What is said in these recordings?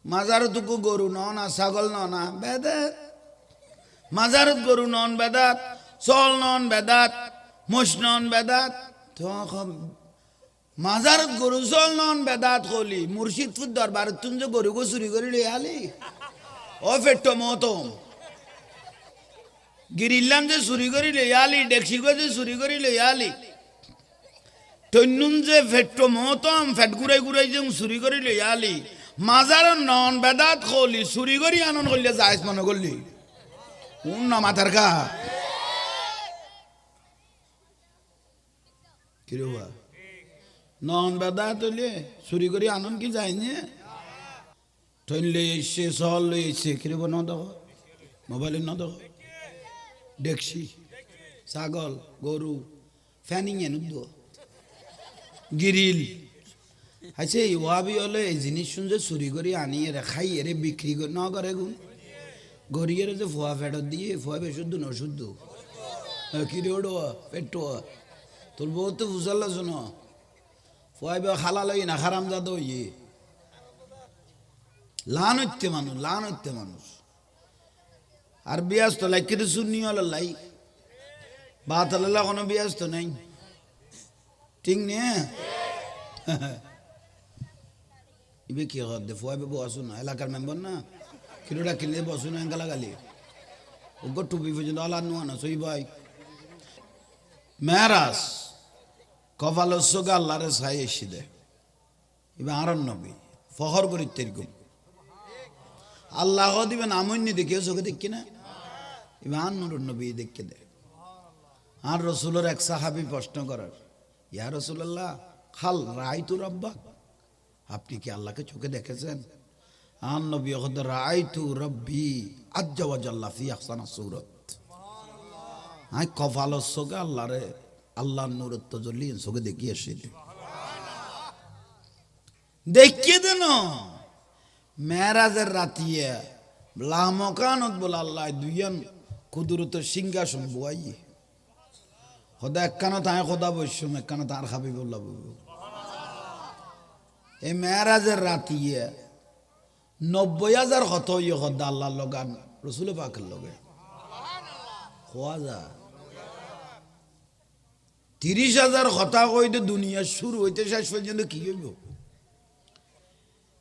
মাজারতুকু গরু নন আর ছাগল নন বেদাত মাজারত গরু নন বেদাত চল নন বেদাত মোষ নন বেদাত তো মাজারত গরু চল নন বেদাত কলি মুর্শিদপুর দরবার তুম যে গরু গো চুরি করে লিয়ে আলি ও ফেট্টো মতম গিরিল্লাম যে চুরি করে লিয়ে আলি ডেকসি গো যে চুরি করে লিয়ে আলি তন্নুম যে ফেট্টো মতম ফেট গুড়াই গুড়াই যে চুরি করে লিয়ে আলি মাজার নন বেদাত কলি চুরি করি আনন্দ করলে যাইস মনে করলি না মাথার গা কিরবা নন বেদাত হইলে চুরি করি আনন্দ কি যায়নি ট্রেন লই এসছে চল লই এসছে কিরবা ন দেখো মোবাইলে ন দেখো ডেকসি ছাগল গরু ফ্যানিং এনুদ গিরিল আচ্ছা এই ওয়াবি হলে এই জিনিস শুনছে চুরি করে আনিয়ে খাই এরে বিক্রি করে ন করে গুণ গরিয়ের যে ফোয়া ফেটত দিয়ে ফোয়া বেশুদ্ধ ন শুদ্ধ কিরে ওড়ো পেটো তোর বউ তো বুঝাল শোনো ফোয়া খালা লই না খারাম যাদ ইয়ে লান হইতে মানুষ আর বিয়াস তো লাই কিন্তু শুনি হল লাই বাত আল্লাহ কোনো বিয়াস তো নাই ঠিক নিয়ে ইবে কি কর দে ফোয়া বসু না এলাকার মেম্বার না কিলোটা কিনলে বসু না গালা গালি ওগো টুপি পর্যন্ত আল্লাহ নোয়া না সই ভাই মেরাজ কপাল সোগা আল্লাহরে ছাই এসে দে এবার আরন নবী ফখর করি তেরকম আল্লাহ দিবেন আমন্যি দেখে চোখে দেখি না এবার আর নুর নবী দেখে দে আর রসুলের এক সাহাবি প্রশ্ন করার ইয়া রসুল্লাহ খাল রাই তু রব্বা আপনি কি আল্লাহকে চোখে দেখেছেন আর নবী রাই তু রব্বি আজ্জা ওয়াজাল্লা ফি আহসানা সূরাত আই কপাল চোখে আল্লাহরে আল্লাহর নূরের তজল্লি চোখে দেখিয়ে এসেছে দেখিয়ে দেন মেরাজের রাতিয়ে লামকানত বলে আল্লাহ দুইজন কুদরত সিংহাসন বুয়াই খোদা একখানো তাই খোদা বৈশ্যম একখানো তার খাবি বললাম এই মেরাজের রাতিয়ে 90,000 কত ইয়ে খোদা আল্লাহর লগান রসুল পাকের লগে খোয়া যা 30,000 কথা কইতে দুনিয়া শুরু হইতে শেষ পর্যন্ত কি হইব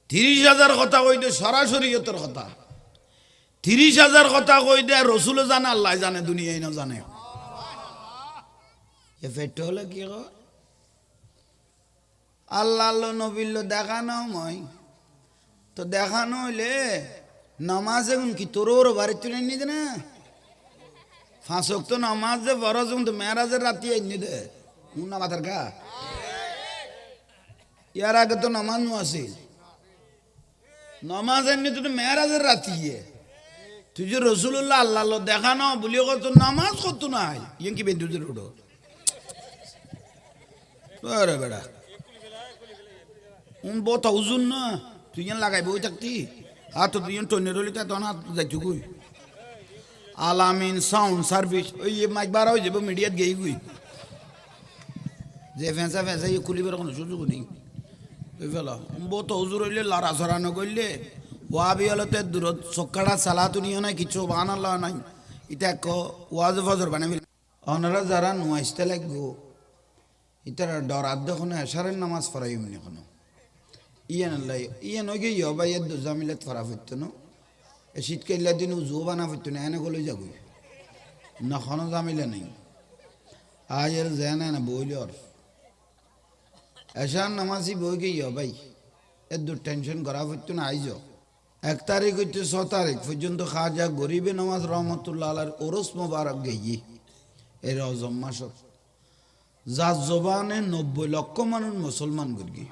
30,000 কথা কইতে সরাসরি ইয়তের কথা 30,000 কথা কইতে রসুলও জানে আল্লাহ জানে দুনিয়ায় না জানে এ ফেটে হলে কি কর আল্লাহ নবীল দেখানো মই তো দেখানো হইলে নামাজ এখন কি তোর বাড়ি তুলে নিতে না 5 ওয়াক্ত নামাজ যে বড় যখন তো মেরাজের রাতি এনে দে না মাথার গা ইয়ার আগে তো নামাজ নু আছে নামাজ এনে তো মেরাজের রাতি তুই যে রসুল্লাহ আল্লাহ দেখানো বলি কত নামাজ কত নাই ইয়ে কি বেদুদের উঠো আরে বেড়া বহুত উজুন না তুই লাগাই বই থাকতি হাত তুই টনের হলি তা তখন হাত যাইছু গুই আলামিন সাউন্ড সার্ভিস ওই মাইক বার হয়ে যাবো মিডিয়াত গেই গুই যে ফেঁসা ইয়ে খুলিবার কোনো সুযোগ নেই ওই ফেলা বহুত হুজুর হইলে লড়া সরানো করলে ওয়াবি হলে তো দূরত চক্কাটা চালাতো নিও নাই কিছু বানাল নাই এটা ওয়াজ ফজর বানাবি ওনারা যারা নুয়াইতে লাগবো ইতারা ডরাত দেখুন এশারের নামাজ পড়াই মনে এখনো ইয়ান আল্লাহ ইয়ান ওই গে ইয়া ভাই জামিলাত ফরা ফিরতো না এ শীতকাইলা দিন উজু বানা ফিরতো না এনে গলে যাবো না কোনো জামিলা নেই আয়ের জেনে না বইল আর এশার নামাজি বই গে ইয়া ভাই এর দূর টেনশন করা ফিরতো না আইজ 1 তারিখ হইতে 6 তারিখ পর্যন্ত খাজা গরিবে নওয়াজ রহমতুল্লাহ আলার ওরস মোবারক গেই এ রজম মাস যার জবানে 90 লক্ষ মানুষ মুসলমান গর্গি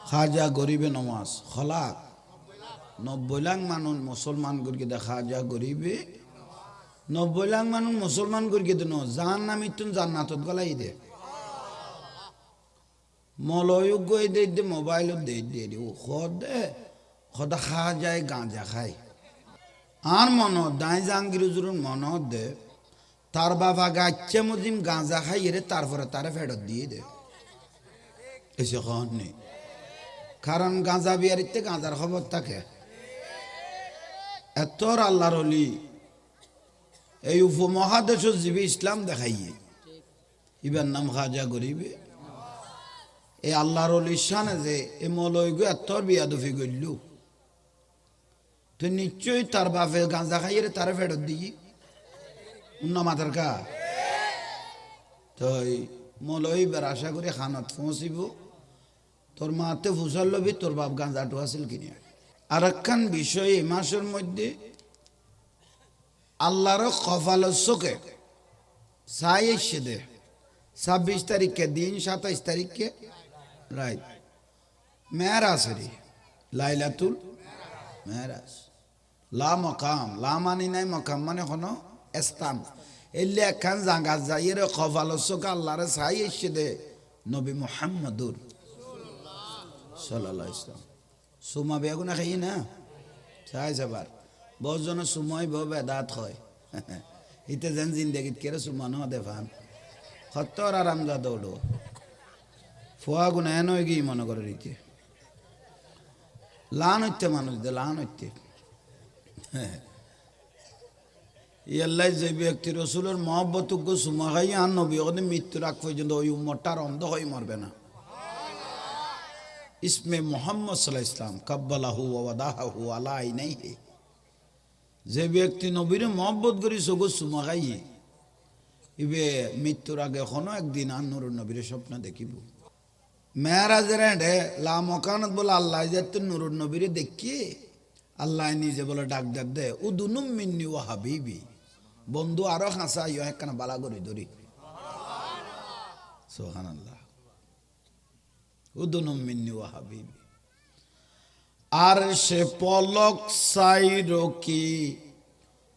খাজা গরিবে নওয়াজ খলাক 90 লাখ মানুষ মুসলমান গর্গি দে খাজা গরিবে 90 লাখ মানুষ মুসলমান গর্গি দেন জান নামি তুন জান্নাতত গলাই দে মলয় গই দে মোবাইল দে ও খোদা খাজায় গাঁজা খায় আর মন দাই জাহাঙ্গীর হুজুরের মন দে তার বাবা গাচ্ছে মুজিম গাঁজা খাই রে তারপরে তারা ফেরত দিয়ে দে এসে খান নেই কারণ গাঁজা বিয়ারিতে গাঁজার খবর থাকে এতর আল্লাহর অলি এই উপমহাদেশ জীবী ইসলাম দেখাইয়ে ইবার নাম খাজা গরিবে এই আল্লাহর অলির শানে যে এ মলয় গো এতর বিয়াদফি করল তো নিশ্চয়ই তার বাপে গাঁজা খাইয়ে তারে ফেরত দিই অন্য মাথার কা তো মলয় বার আশা করি খানাত পৌঁছিব তোর মাতে ফুসাল লবি তোর বাপ গাঁজাটু আসিল কিনে আর একখান বিষয় এই মাসের মধ্যে আল্লাহর কপালের চোখে ছাই এসে দে 26 তারিখে দিন 27 তারিখে রাইট মেরাজ রে লাইলাতুল মেরাজ লা মকাম লা মানি নাই মকাম মানে কোনো স্থান এলে একখান জাঙ্গা যাইয়ের কপালের চোখে আল্লাহর ছাই এসে দে নবী মুহাম্মদুর সাল্লাল্লাহু আলাইহি ওয়াসাল্লাম সুমা বেগুনা খাই না চাই যাবার বহুজন সুময় বহু বেদাত হয় ইতে যেন জিন্দগিত কেরে সুমানো দেফান সত্তর আরামজা দৌড়ো ফুয়া গুণা এন হয়ে গিয়ে মনে করে রীতি লান হইতে মানুষ দে লান হইতে ইয়াল্লাই যে ব্যক্তি রসুলের মহব্বতজ্ঞ সুমা খাই আর নবী ওদের মৃত্যুর আগ পর্যন্ত ওই উম্মতটার অন্ধ হয়ে মরবে না ইসমে মোহাম্মদ সাল্লাল্লাহু আলাইহি ওয়াসাল্লাম কাব্বালাহু ওয়া ওয়াদাহু আলা আইনাইহি যে ব্যক্তি নবীর মহব্বত করি সগো সুমা খাই ইবে মৃত্যুর আগে এখনো একদিন আর নূর নবীর স্বপ্ন দেখিব মেরাজের এডে লা মকানত বলে আল্লাহ যাতে নূর নবীরে দেখি আল্লাহ নিজে বলে ডাক ডাক দে উদুনুম মিন্নি ওয়া হাবিবি বন্ধু আরো হাসা ইয়া একখানা বালা করি ধরি সুবহানাল্লাহ উদুনুম মিন্নি ওয়া হাবিবি আর সে পলক সাইরো কি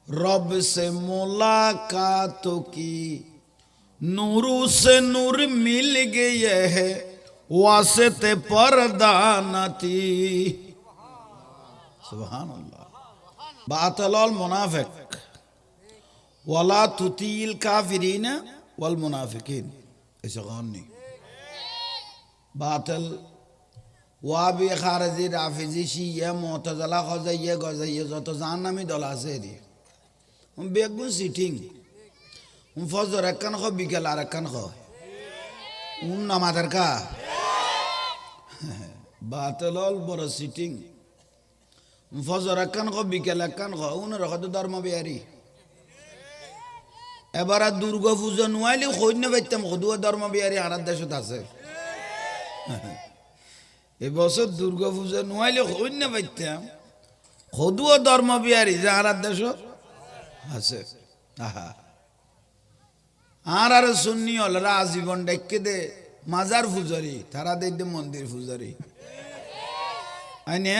রব সে मुलाकात की नूरू से नूर मिल गए है वास्ते पर्दा न थी सुभानअल्लाह बातिल वल मुनाफिक वला तुतील काफिरीन वल मुनाफिकीन ऐसे गान नहीं बातिल ওয়াবি খারজি রাফিজি শিয়া মুতাজিলা খজাইয়া গজাইয়া যত জাহান্নামী দল আছে রে বেগুন সিটিং ফজর একখান খ বিকেল আর একখান খ নামাজের কা বাতিল বড় সিটিং ফজর একখান খ বিকেল একখান খ উনের কত ধর্ম বিহারি এবার দুর্গা পূজা নুয়াইলে খোঁজ না পাইতাম কদুয়া ধর্ম বিহারি আর দেশত আছে এবছর দুর্গা পূজা নুয়াইলে খোঁজ না পাইতাম কদুয়া ধর্ম বিহারি যে আর দেশ আছে আহা আর সুন্নি হলরা আজীবন ডেকে দে মাজার পূজারি তারা দে মন্দির পূজারি আইনে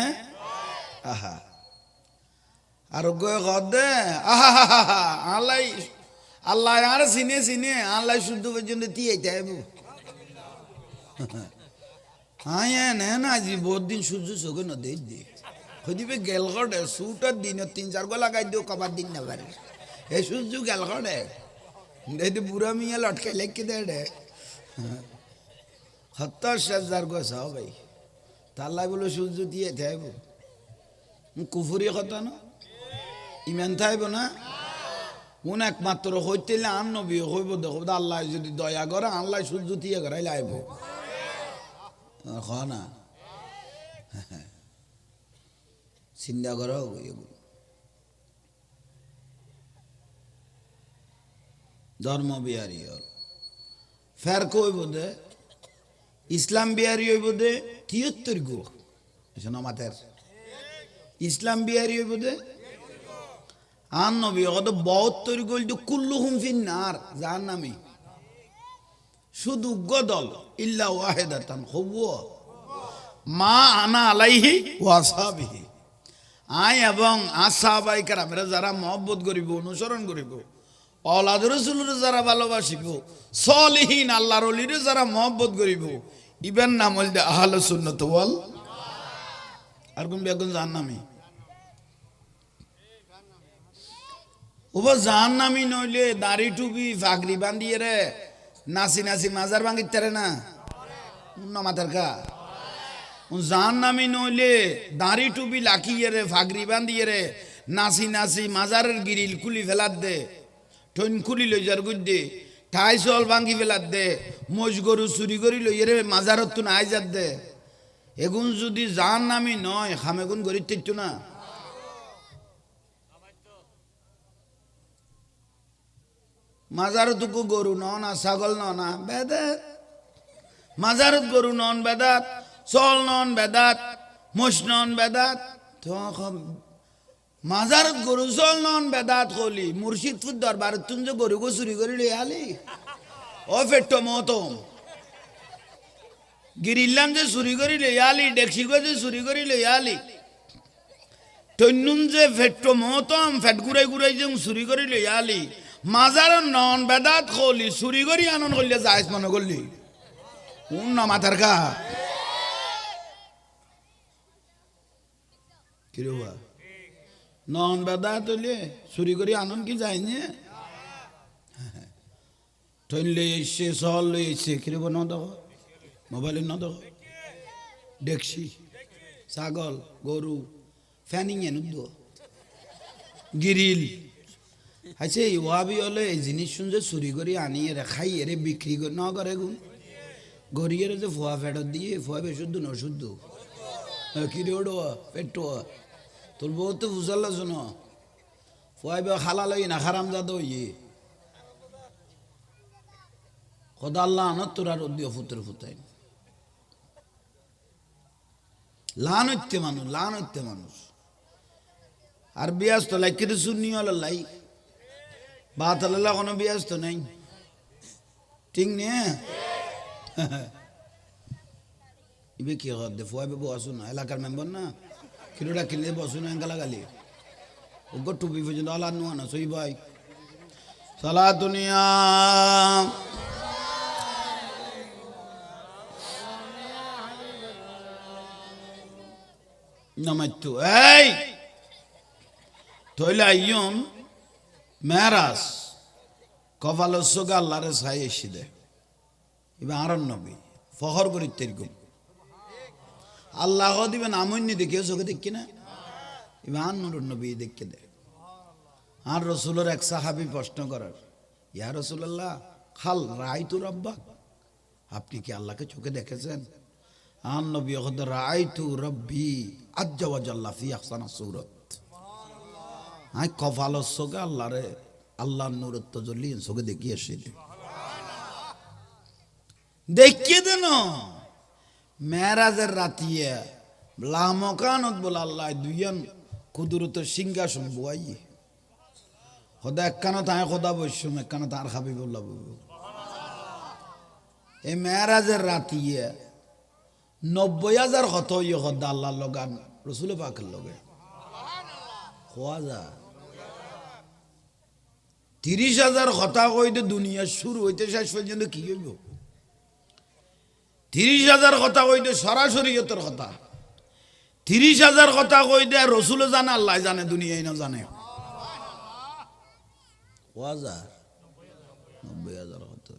আহা আর গয়ে গদে আহা আল্লাহ আল্লাহ আর চিনে চিনে আল্লাহ শুদ্ধ পর্যন্ত দিয়ে যাইব হ্যাঁ নে না আজি বহুত দিন সূর্য চোখে ন দেখ দি হদিবে গেল করে সুটার দিন 3-4 গো লাগাই দিও কবার দিন না পারে এই সূর্য গেল করে দেখি বুড়া মিয়া লটকে লেখকে দে রে 70,000 গো সাও ভাই তাল্লাই বলে সূর্য দিয়ে যাইব কুফুরি কথা না ইমান থাইব না কোন একমাত্র হইতেলে আন নবী হইব দেখো আল্লাহ যদি দয়া করে আল্লাহ সূর্য দিয়ে করাই লাইব না চিন্তা করো ধর্ম বিহারি ফের কইব দে ইসলাম বিহারি হইব দে 73 গো মাতের ইসলাম বিহারি হইব দে আন নবী কত 72 গোল তো কুল্লুহুম ফিন্নার জাহান্নামী শুধু গদল ইল্লা ওয়াহিদাতান খুবুয়া মা আনা আলাইহি ওয়া আসহাবিহি আই এবং আসহাবাই কেরামেরা যারা মহব্বত করিব অনুসরণ করিব আওলাদ রাসূলের যারা ভালোবাসিব সলিহিন আল্লাহর ওলির যারা মহব্বত করিব ইবেন নাম হল আহলে সুন্নাত ওয়াল আর কোন বেগুন জাহান্নামী ওবা জাহান্নামী নইলে দাড়ি টুপি ফাগরি বান্ধিয়ে রে নাসি নাসি মাজার ভাঙিতে রে না মাথার কা জান নামি নইলে দাঁড়ি টুপি লাখিয়ে রে ফাগরি বান্ধিয়ে রে নাচি নাচি মাজারের গিরিল খুলি ফেলাত দে ঠন খুলি লই যার গুদ্দে ঠাই চল ভাঙ্গি ফেলাত দে মোজ গরু চুরি করি লই রে মাজারত তো নাই যাত দে এগুন যদি জান নামি নয় খামেগুন গরি তিচ্ছু না মাজারত গরু ন না ছাগল ন না বেদাত মাজারত গরু নন বেদাত চল নন বেদাত মোষ নন বেদাত মাজারত গরু চল নন বেদাত কলি মুর্শিদপুর দরবার তুম যে গরু গো চুরি করি লই আলি ও ফেট্টো মতম গিরিল্লাম যে চুরি করি লই আলি ডেকসি গো যে চুরি করি লই আলি তন্নুম যে ফেট্টো মতম ফেট গুড়াই গুড়াই যে চুরি করি লই আলি মাজার নন বেদাত কলি চুরি করি আনন্দ করলে যাইস মনে করলি না মাথার কা কিরবা নন বেদাত হইলে চুরি করি আনন্দ কি যায়নি ট্রেন লই এসছে চল লই এসছে কিরবা ন দেখো মোবাইলে ন দেখো ডেকসি ছাগল গরু ফ্যানিং এনুদ্দ গিরিল আচ্ছা ওয়াবি হলে এই জিনিস শুনছে চুরি করি আনিয়ে রে খাই এরে বিক্রি ন করে গুণ গড়িয়ে যে ফোয়া ফেরত দিয়ে ফোয়া বেশুদ্ধ ন শুদ্ধ কিরে ওড়ো পেটো তোর বউ তো বুঝাল শোনো ফোয়া খালা লই না খারাম যা দইয়ে খোদা আল্লাহ আনত তোর আর দিও ফুতের ফুতাই লান হইতে মানুষ আর বিয়াস তো লাই কিন্তু শুনি হল লাই বাত আল্লাহ কোনো বিয়াস তো নাই ঠিক নে ইবে কি কর দে ফুয়াবে বসু না এলাকার মেম্বার না কিলোটা কিনে বসু না এঙ্গালা গালি ওগো টুপি পর্যন্ত আল্লাহ নুয়া না সই ভাই সালা দুনিয়া নামাইতো এই তইলে আইয়ন মেরাজ কপালস্যকে আল্লাহরে ছাই এসে দে এবার আর নবী ফখর করি তেরকম আল্লাহ দিবেন আমন্নি দেখে চোখে দেখি না এবার আর নুর নবী দেখে দে আর রসুলের এক সাহাবি প্রশ্ন করার ইয়া রসুল্লাহ খাল রাইতু রব্বা আপনি কি আল্লাহকে চোখে দেখেছেন আর নবী রাইতু রব্বি আজ্জা ওয়া জাল্লা ফি আহসানা সূরাত আই কপালস্যকে আল্লাহরে আল্লাহর নূরের তজল্লি চোখে দেখিয়ে এসেছে দেখিয়ে দেন মেরাজের রাতিয়ে লামকানত বলে আল্লাহ দুইজন কুদরত সিংহাসন বুয়াইয়ে খোদা একখানো তাই খোদা বৈশ্যম একখানো তার খাবি বললা এই মেরাজের রাতিয়ে 90,000 কত ইয়ে খোদা আল্লাহর লগান রসুল পাকের লগে খোয়া যা 30,000 কথা কইতে দুনিয়া শুরু হইতে শেষ পর্যন্ত কি হইব 30,000 কথা কইতে সরাসরি তোর কথা 30,000 কথা কইতে রসুলও জানে আল্লাহ জানে দুনিয়ায় না জানে 90,000 কথা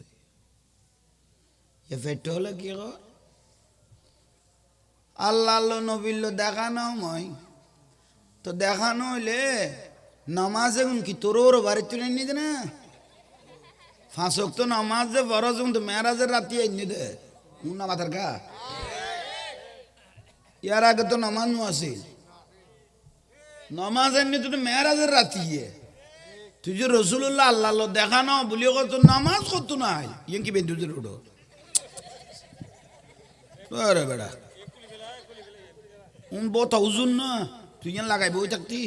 এ ফেট হলে কি আল্লাহ নবীল দেখানো মই তো দেখানো হইলে নামাজ এখন কি তোর বাড়ি তুলে নিতে না 5 ওয়াক্ত নামাজ যে বড় যখন তো মেরাজের রাতি আইনি দে না মাথার গা ইয়ার আগে তো নামাজ আছে নামাজ আইনি তো মেরাজের রাতি তুই যে রসুল্লাহ আল্লাহ দেখানো বলি কত নামাজ কত নাই ইয়ে কি বেঁধে উঠো আরে বেড়া বহুত উজুন না তুই লাগাই বই থাকতি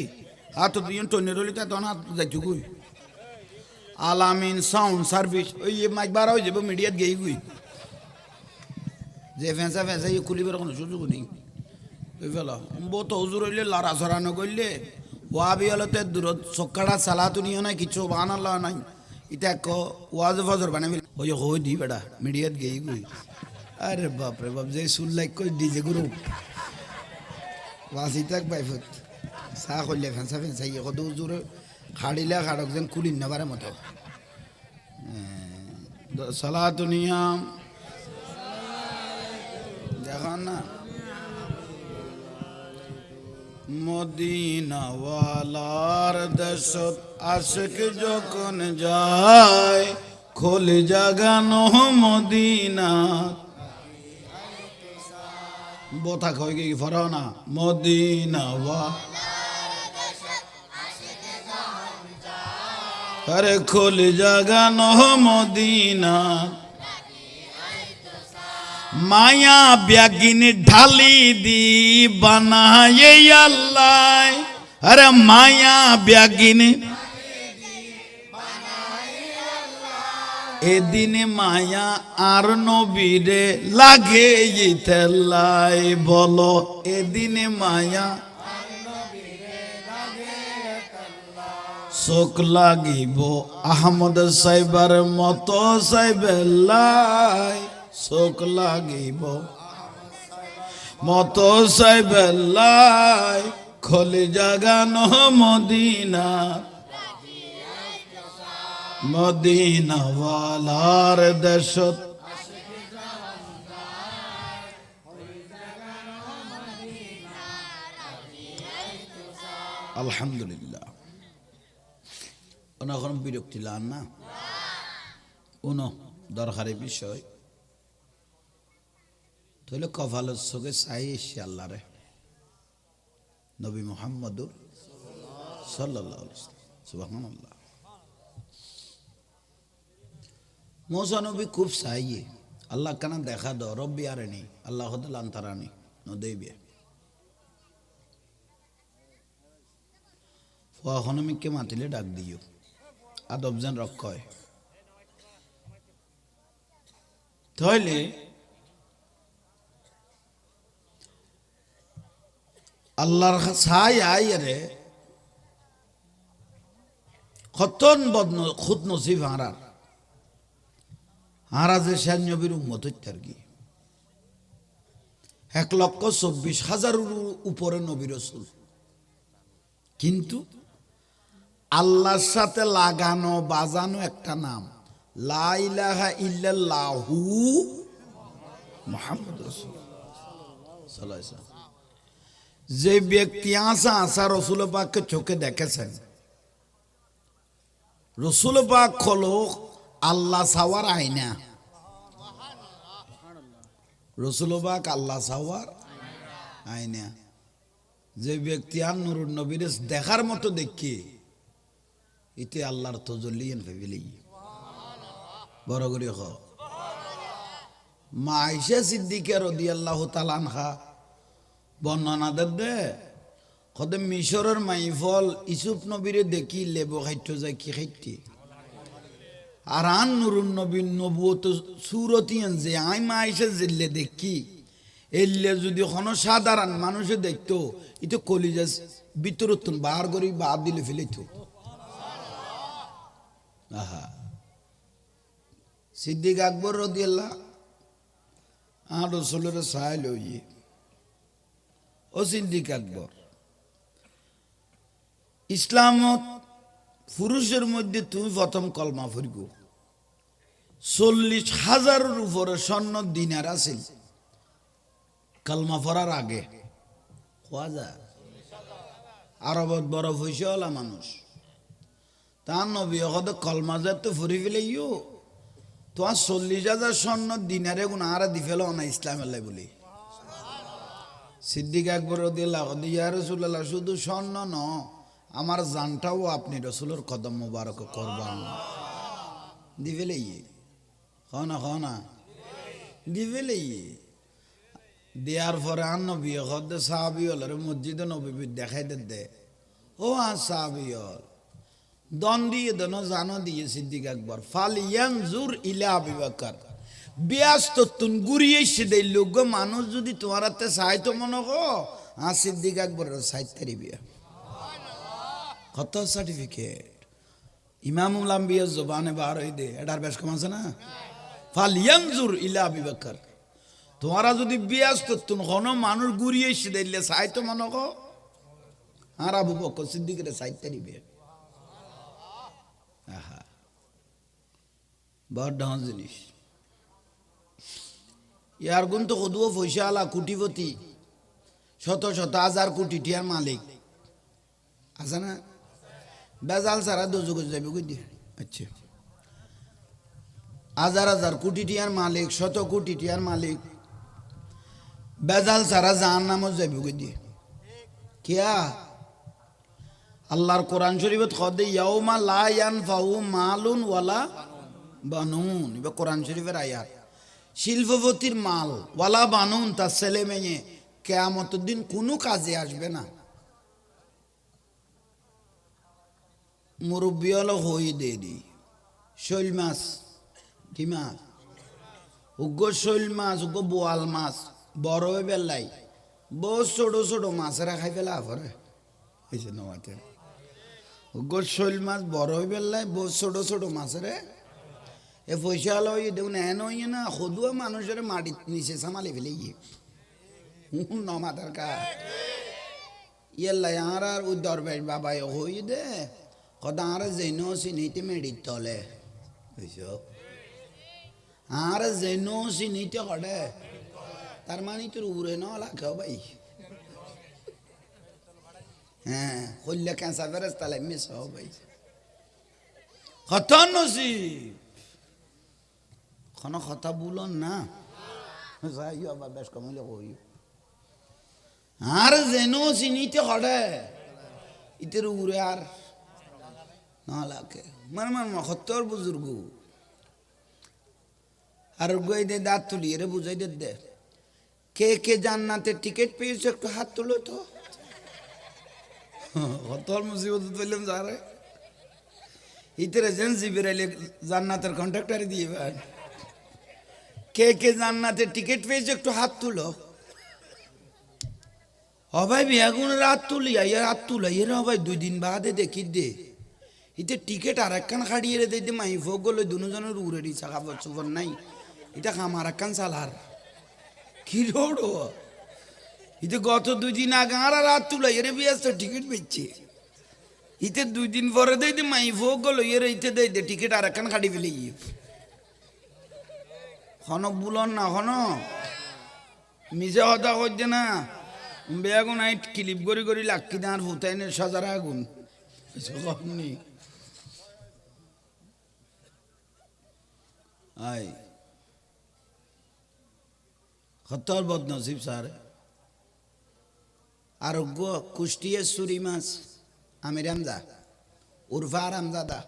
হাত তুই টনে রলি তা তখন হাত যাইছু গুই আলামিন সাউন্ড সার্ভিস ওই মাইক বার হয়ে যাবো মিডিয়াত গেই গুই যে ফেঁসা ইয়ে খুলিবার কোনো সুযোগ নেই ওই ফেলা বহুত হুজুর হইলে লড়া সরানো করলে ওয়াবি হলতে দূরত চক্কাটা চালাতো নিও নাই কিছু বানাল নাই ইটা ওয়াজ ফজর বানাবি ওই হই দি বেড়া মিডিয়াত গেই গুই আরে বাপরে বাপ যে সুর লাইক কই ডিজে গ্রুপ ওয়াসি তাক বাইফত চা করলে ফেঁসা ইয়ে কত জোরে খাড়িলে খাড়ক যেন কুলিন নেবারে মতো সালাতুনিয়া দেখান না মদিনাওয়ালার দেশত আশিক যখন যায়, খোলে জাগানো মদিনা বোথা কই কি ফরাও না মদিনাওয়া আরে খোলে জাগানো মদিনা মায়া ব্যাগিন ঢালি দি বানায়ে আল্লাহ আরে মায়া ব্যাগিন এদিনে মায়া আর নবীরে লাগে ইতেলাই বলো এদিনে মায়া চোখ লাগিব আহমদ সাইবার মতো সাইবেল্লাই চোখ লাগিব মতো সাইবেল্লাই খোলে জাগানো মদিনা মদিনাওয়ালার দেশত আলহামদুলিল্লাহ এখন বিরক্তি লান না কোনো দরকারি বিষয় তাহলে কপালের চোখে চাই এসে আল্লাহ রে নবী মুহাম্মদুর সাল্লাল্লাহু আলাইহি ওয়াসাল্লাম সুবহানাল্লাহ মৌসা নবী খুব চাইয়ে আল্লাহ কানা দেখা দ রব্বি আরেনি আল্লাহ হদল আন্তারানি নদেবিয়া ফোয়াখনমিককে মাতিলে ডাক দিও আদবজান রক্ষয় তাহলে আল্লাহর ছাই আইরে খতন বদন খুদ নসিব হারার হারাজে শেষ নবীর উম্মত আর কি 1,24,000 উপরে নবী রাসূল কিন্তু আল্লাহর সাথে লাগানো বাজানো একটা নাম লা ইলাহা ইল্লাল্লাহু মুহাম্মাদুর রাসূলুল্লাহ সাল্লাল্লাহু আলাইহি ওয়াসাল্লাম যে ব্যক্তি আসা রাসূল পাককে চোখে দেখেছেন রাসূল পাক হলো আল্লাহ সাওয়ার আয়না রাসূল পাক আল্লাহ সাওয়ার আয়না যে ব্যক্তি আর নূরুন নবীর দেখার মতো দেখি ইতে আল্লাহর তজল্লিয়ান ফেবিলি বড় করে হ মা আয়েশা সিদ্দিকা রাদিয়াল্লাহু তাআলা আনহা বর্ণনা দে কদে মিশরের মাইফল ইসুফ নবীরে দেখি লেবু খাইতে যায় কি খাইতে আর আন নুরুন নবীর নবুয়ত সুরতিয়ান যে আই মা আয়েশা জিল্লে দেখি এলে যদি কোনো সাধারণ মানুষে দেখতো এটা কলিজা ভিতরতুন বার করি বা দিলে ফেলিতো আহা সিদ্দিক আকবর রাদিয়াল্লাহু আর রাসূলের সাহায্য হইয়ে ও সিদ্দিক আকবর ইসলামত পুরুষের মধ্যে তুমি প্রথম কলমা পড়ব 40,000 উপরে স্বর্ণ দিনার আছিল কলমা পড়ার আগে আরবত বড় পয়সাওয়ালা মানুষ তার নবী হতে কলমা যাতে ফুরি ফেলেইও তোমার 40,000 স্বর্ণ দিনারে গুণ আর দি ফেলো না ইসলাম আল্লাহ বলি সিদ্দিক আকবর রাদিয়াল্লাহু আনহু ইয়া রাসূলুল্লাহ শুধু স্বর্ণ ন আমার জানটাও আপনি রাসূলের কদম মোবারক করবান দিবেলেই খানা দিবেলেই দেয়ার পরে আর নবী হতে সাহাবী হলের মসজিদে নবী দেখাই দে ও আর সাহাবী হল দন দিয়ে দন জানো দিয়ে সিদ্দিক আকবর ফালিয়ানজুর ইলা আবু বকর ব্যস্ত তুন গুরিয়ে সেদে লোক মানুষ যদি তোমার হাতে চাইতো মনে কো আর সিদ্দিক আকবরের সাইতে বিয়া কত সার্টিফিকেট ইমামুল আম্বিয়া জবানে বার হই দে এটার বেশ কম আছে না ফালিয়ানজুর ইলা আবু বকর তোমারা যদি ব্যস্ত তুন কোনো মানুষ গুরিয়ে সেদে চাইতো মনে কো আর আবু বকর সিদ্দিকের সাইতে বিয়া আহা বড় ডাউন জিনিস ইয়ার গুণ তো কদুও পয়সা আলা কুটিপতি শত শত হাজার কোটি টিয়ার মালিক আছে না? বেজাল সারা দোজো যাবে কই দিয়ে? আচ্ছা, হাজার হাজার কোটি টিয়ার মালিক, শত কোটি টিয়ার মালিক, বেজাল সারা জাহান্নামে যাবে কই দিয়ে? কিয়া আল্লাহর কোরআন শরীফত কদে ইয়াউমা লা ইয়ানফাউ মালুন ওয়ালা বানুন, এবার কোরআন শরীফের আয়াত। শিল্পপতির মাল ওয়ালা বানুন, তার ছেলে মেয়ে কিয়ামতের দিন কোনো কাজে আসবে না। মুরব্বী হলো হই দে দি শৈল মাছ, কি মাছ? উগ্র শৈল মাছ, উগ্র বোয়াল মাছ বড় হয়ে বেলাই বহু ছোট ছোট মাছেরা খাই ফেলা পরে হয়েছে নমাতে। উগ্র শৈল মাছ বড় হয়ে বেলাই বহু ছোট ছোট মাছেরে এ পয়সা হলো দেখুন এন হইয়ে না সদুয়া মানুষের মাটির নিচে সামালে ফেলে গিয়ে নমাতার কা ইয়েল্লাই আর আর ওই দরবেশ বাবা হই দে কদা আর যেন চিনিতে মেডির তলে বুঝছ, আর যেন চিনিতে কডে তার মানে তোর উড়ে ন লাগাও ভাই। হ্যাঁ কল্যা ক্যাঁচা ফেরেস তাহলে মিস হও ভাই। কথা নসিব কোনো কথা বলুন না, যাই আবার বেশ কমিলে কই আর যেন চিনিতে কডে ইতের উড়ে আর না লাগে। মানে মানে সত্তর বুজুর্গ আর গই দে দাঁত তুলি এরে বুঝাই দে কে কে জান্নাতের টিকিট পেয়েছে একটু হাত তুলো তো। সত্তর মুসিবত তুললাম যারে ইতের এজেন্সি বেরাইলে জান্নাতের কন্ট্রাক্টারে দিয়ে কে কে জান্নাতের টিকিট পেয়েছে একটু হাত তুলো। হবাই বিয়াগুন রাত তুলি আইয়ার হাত তুলাই এর হবাই 2 দিন বাদে দেখি দে ইতে টিকিট আর একখান খাড়িয়ে দে দে মাই ভোগ গলে দুজনের উড়ে দিছে কাপড় চোপড় নাই, এটা খামার একখান চালার কি রোড ইতে গত 2 দিন আগে আর রাত তুলাই এর বিয়াস টিকিট পেয়েছে ইতে 2 দিন পরে দেই দে মাই ভোগ গলো এর ইতে দেই দে টিকিট আর একখান খাড়ি ফেলে গিয়ে হনক বুলন না হন মিজে হতা করছে না বেগুন আইট ক্লিপ গড়ি গড়ি লাক্কি দাঁড় হুতাইনের সাজারা আগুন নি আই খতর বদনসিব স্যার। আরোগ্য কুষ্টিয়া সুরি মাছ আমির আমজা উরফার আমজাদা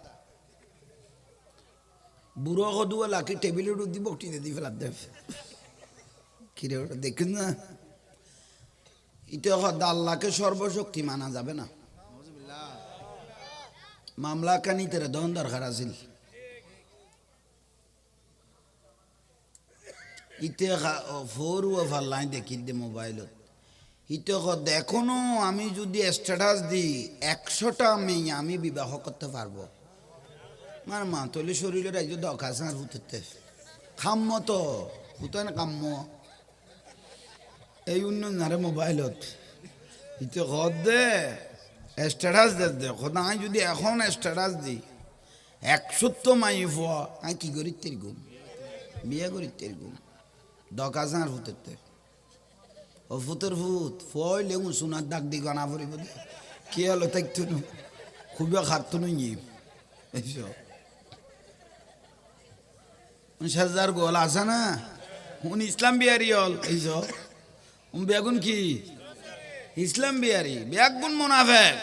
বুড়ো কদুয়া লাকি টেবিলের উঠি বকটি দি ফেলার দেব কিরে ওটা দেখুন না এটা আল্লাহকে সর্বশক্তি মানা যাবে না। মামলা কানি তেরে দন দরকার আছিল ইতে ফোর ও ফাল্লাই দেখি দে মোবাইলত ইতে দেখনো আমি যদি স্ট্যাটাস দিই 100টা মেয়ে আমি বিবাহ করতে পারবো। মার মা তলে শরীরের রাজ্য দরকার আর হুতে খাম্য তো হুতেন কাম্য এই উন্নয়ন নারে মোবাইলত ইতে দে স্ট্যাটাস দে খোদা আমি যদি এখন স্ট্যাটাস দিই 100 মাই ফুয়া আমি কি করি তের গুম বিয়ে করি তের গুম দরকার আর হুতে ও ফুতের ফুত ফয় লেগু সোনার দাগ দি গানা পড়িব কি হলো তাইতো খুবই খাতো নই এইসব 19,000 গোল আছে না উন ইসলাম বিহারি হল এইসব বেগুন কি ইসলাম বিহারি বেগুন মোনাফেক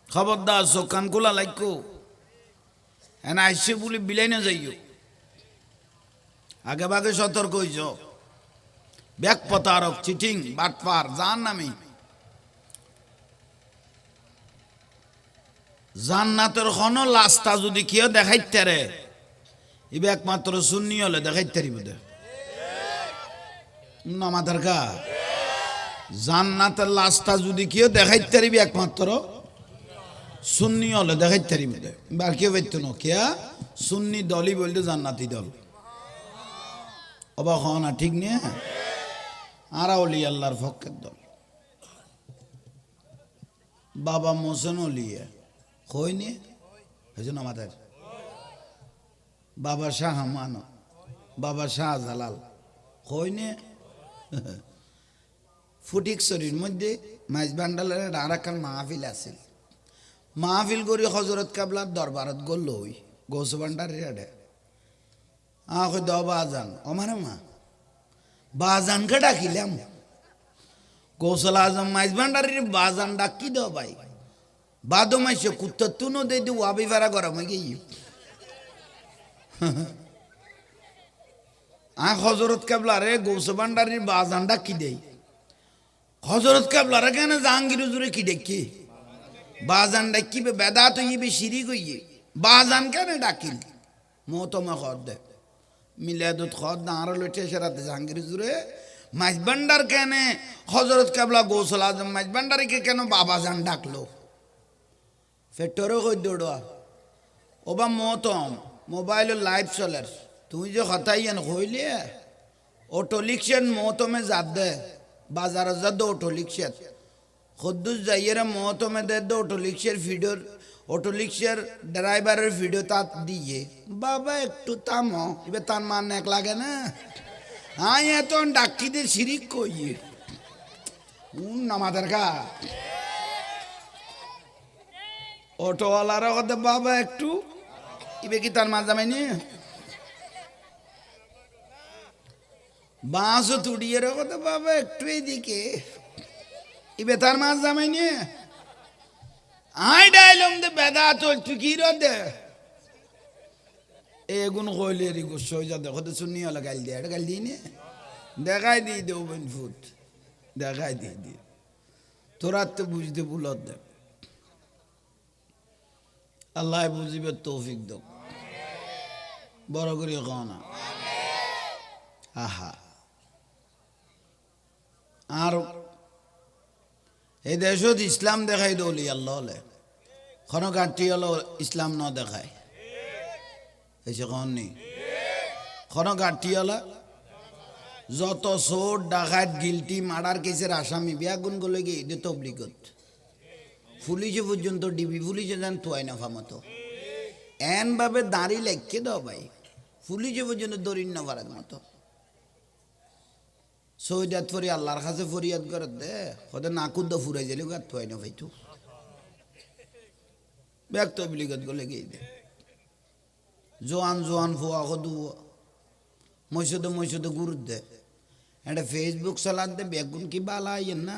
খবরদার চোখ কান খোলা লাগো এনা আইসে বলে বিলাই না যাইও আগে ভাগে সতর্ক হইছ ব্যাগ প্রতারক চিটিং বাটপার জান নামে জান্নাতের খন লাস্তা যদি কেউ দেখাইতে রে ইবে একমাত্র সুন্নি হলে দেখাইতে পারিব না মাথার কা জান্নাতের লাস্তা যদি কেউ দেখাইতে পারিবি একমাত্র সুন্নি হলে দেখাইতে পারিব আর কেউ পাইত না কেয়া সুন্নি দলই বলতে জান্নাতি দল অবাক হওয়া না ঠিক নিয়ে আর অলি আল্লাহর ফকের দল বাবা মোসেন অলিয়া কই নিয়ে হয়েছে না মাথার বাবা শাহ মান বাবা শাহ জালাল কই নিয়ে ফটিকছড়ির মধ্যে মাইজ বান্ডালের আর একটা মাহফিল আছে। মাহফিল করি হজরত কাবলার দরবারত গল ওই গৌস ভান্ডারের আডে দ বাজান অমারে মা বাজানকে ডাকিলাম কৌশল আজম মাইজ ভান্ডারের বাজান ডাকি দাও ভাই বাদো মাইছে কুত্তা তুনো দে দি ওয়াবি ফেরা গরম হয়ে গিয়ে হজরত কাবলারে গৌস ভান্ডারের বাজান ডাকি দেই হজরত কাবলারে কেন জাহাঙ্গীর হুজুরে কি ডেকে বাজান ডাকিবে বেদাত হইবে শিরিক হইয়ে বাজান কেন ডাকিল মহতমা খদ দে মিলাদুত খদ না আরো লইতে সেরাতে জাহাঙ্গীর হুজুরে মাইজ ভান্ডার কেন হজরত কাবলা গৌসল আজম মাইজ ভান্ডারকে কেন বাবাজান ডাকলো ফেটরও কই দৌড়া ওবা মহতম মোবাইল লাইভ চলার তুমি যে হতাইয়েন হইলে অটো লিখছেন মহতমে যাদ দে বাজারে যা দো অটো লিখছেন খদ্দুস যাইয়েরা মহতমে দে দো অটো লিখছের ভিডিওর অটো লিখছের ড্রাইভারের ভিডিও তাত দিয়ে বাবা একটু থামো এবার তার মান এক লাগে না হ্যাঁ এত ডাক্কিদের শিরিক কইয়ে নামাদের কা অটোওয়ালারা কথা বাবা একটু ইবে কি তার মা জামাইনি বাঁশও তুড়িয়ে কথা বাবা একটু এদিকে ইবে তার মা জামাইনি আই ডাইলম দে বেদা তোল টুকি দে এগুন কইলে রি গুছো যা দেখো তো শুনি হলো গাল দিয়ে গাল দিয়ে নে দেখাই দিয়ে দেও বন ফুট দেখাই দিয়ে দি তোরা তো বুঝতে ভুলত দে আল্লাহ বুঝিবে তৌফিক দাও বড় করে কও না আহা আর এই দেশত ইসলাম দেখাই দৌলি আল্লাহ হলে কোনো গাঁটি হলো ইসলাম ন দেখায় এসে কন নি কোনো গাঁটি হলো যত চোর ডাকাত গিলটি মার্ডার কেসের আসামি বিয়াগুন গলে গিয়ে দে তবলিগত পুলিশে পর্যন্ত ডিবি পুলিশে যান তোয়াই না ফামতো এন ভাবে দাঁড়ি লেখকে দাও ভাই পুলিশে পর্যন্ত দরিন না পারার মতো সৈদাত ফরি আল্লাহর কাছে ফরিয়াদ করে দে ওদের নাকুদ্দ ফুরাই গেলে গাত তোয়াই না ভাইতু ব্যাগ তবলিগত গলে গিয়ে দে জোয়ান জোয়ান ফুয়া কদু মৈসুদে গুরু দে এটা ফেসবুক চালাত দে বেগুন কি বালা আইয়েন না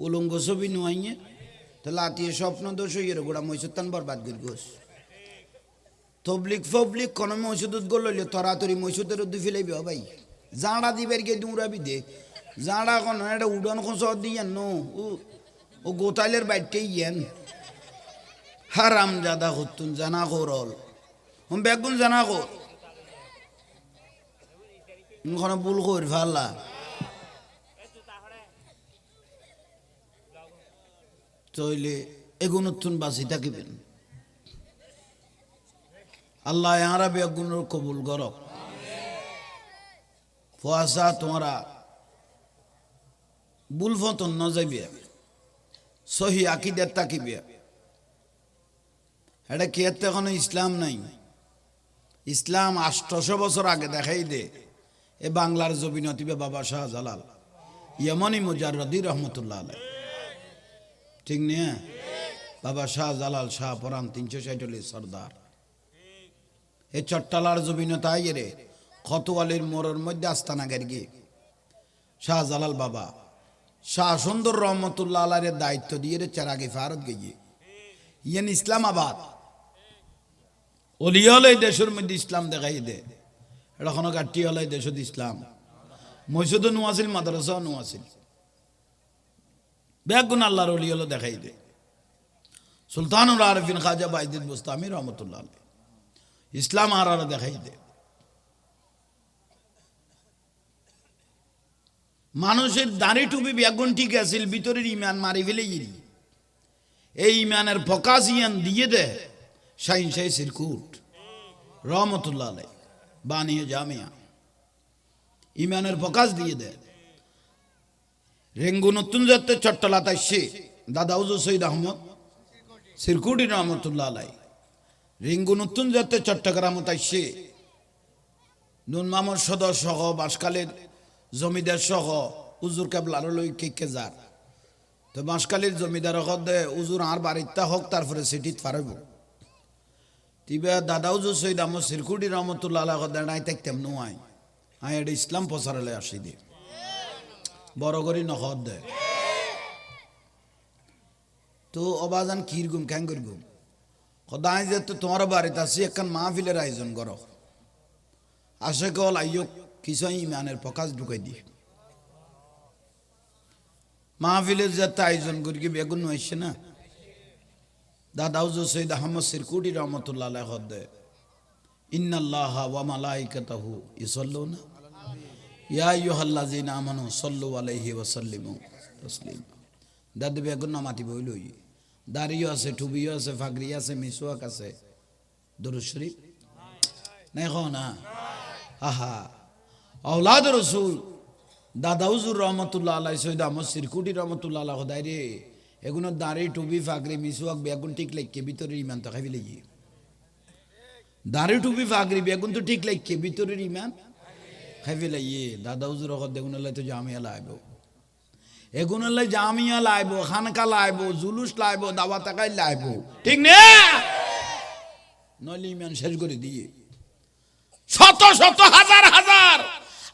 উলঙ্গ ছবি নোয়াইয়ে তাহলে আতিয়ে স্বপ্ন দোষ হইয়ে গোড়া মৈসুদ্দান বরবাদ করি গোস তবলিক ফবলিক কোনো মৈসুদত গোল লইলে তরাতরি মৈসুদের উদ্দি ফেলাইবি ভাই জাঁড়া দিবার গিয়ে দৌড়াবি দে জাঁড়া কোন এটা উড়ান খোঁচ দিয়েন নো ও গোতালের বাইটে ইয়েন হারাম জাদা হতুন জানা করল বেগুন জানা কর কোনো ভুল করি ফাল্লা তইলে এগুনতুন বাসি থাকিবেন আল্লাহ ইয়ারা বেগুনের কবুল করক ফুয়াশা তোমরা বুলফতন ন যাইবে সহি আকিদের তাকিবে এটা কি এতে কোনো ইসলাম নাই ইসলাম 800 বছর আগে দেখাই দে এ বাংলার জবিনতিবে বাবা শাহজালাল ইয়মনি মুজাররদি রহমতুল্লাহ আলাইহি ঠিক নিয়ে বাবা শাহজালাল শাহ পরান 346 সর্দার এই চট্টালার জবিনতা আইরে খতওয়ালির মোড়ের মধ্যে আস্তানা গিয়ে শাহজালাল বাবা শাহ সুন্দর রহমতুল্লাহ আলাইয়ের দায়িত্ব দিয়ে চেরাগি ফারত গিয়ে ইয়েন ইসলামাবাদ অলিয়াল এই দেশের মধ্যে ইসলাম দেখাই দে এটা কোনো গাঠি হল এই দেশত ইসলাম মসজিদও নোয়াছিল মাদ্রাসাও নোয়াছিল বেগুন আল্লাহর অলিয়াল দেখাই দে সুলতানুল আরিফিন খাজা বাইজুদ বুস্তামি রহমতুল্লাহ আলাইহি ইসলাম আর দেখাই দে মানুষের দাড়ি টুপি বেগুন ঠিক আছিল ভিতরের ইমান মারি ফেলে গিরি এই ইমানের ফকাস ইয়ান দিয়ে দে শাহিন শাহী সিরকুট রহমতুল্লাহ আলাইহি বানিয়ে জামিয়া ইমানের ফকাস দিয়ে দে রেঙ্গু নতুন যাতে চট্টলাত আসছে দাদা হুজুর সৈয়দ আহমদ সিরকুটি রহমতুল্লাহ আলাইহি রেঙ্গু নতুন যাতে চট্টগ্রামত আসছে নুন মামুর সদর সহ বাসকালের জমিদার সহ উজুর কেবলার লই কে যার তো বাঁশকালীর জমিদার দে উজুর আর বাড়িতে হোক তারপরে সিটিত পারব তিবে দাদা উজুর সৈদ আমার সিরকুটি রহমতুল্লাহ আলাহ নাই থাকতাম নোয়াই এটা ইসলাম প্রচারালে আসি দি বড় করি নহদ দে তো অবাজান কির গুম ক্যাং করি গুম সদায় যে তো তোমার বাড়িতে আসি একখান মাহফিলের আয়োজন করো আসে কল আইয় কিছু ইমানের প্রকাশ ঢুকাই দি মাহফিলের যাতে আয়োজন করি কি বেগুন হয়েছে না দাদা হুজুর সৈয়দ আহমদ সিরকুটি রহমতুল্লাহ আলাইহি দে ইন্নাল্লাহা ওয়া মালাইকাতাহু ইউসাল্লুনা ইয়া আইয়ুহাল্লাযিনা আমানু সাল্লু আলাইহি ওয়া সাল্লিমু তাসলিমা দাদি বেগুন নামাতি বইলই দাড়িও আছে টুপিও আছে ফাগরি আছে মিসওয়াক আছে দরুদ শরীফ নাই কো না আহা আওলাদ রাসূল দাদা হুজুর রহমতুল্লাহ আলাইহি সৈয়দ আহমদ সিরকুটি রহমতুল্লাহ আলাইহি দাইরে এগুলো দাড়ি টুপি ফাগরি মিসওয়াক বেগুন ঠিক লাগে ভিতরের ইমান তো খাইবি লাগি দাড়ি টুপি ফাগরি বেগুন তো ঠিক লাগে ভিতরের ইমান খাইবি লাগি দাদা হুজুর রহমত দেখুন আল্লাহ তো জামিয়া লাইব এগুন আল্লাহ জামিয়া লাইব খানকা লাইব জুলুস লাইব দাওয়াত কাই লাইব ঠিক না নলি ইমান শেষ করে দিয়ে শত শত হাজার হাজার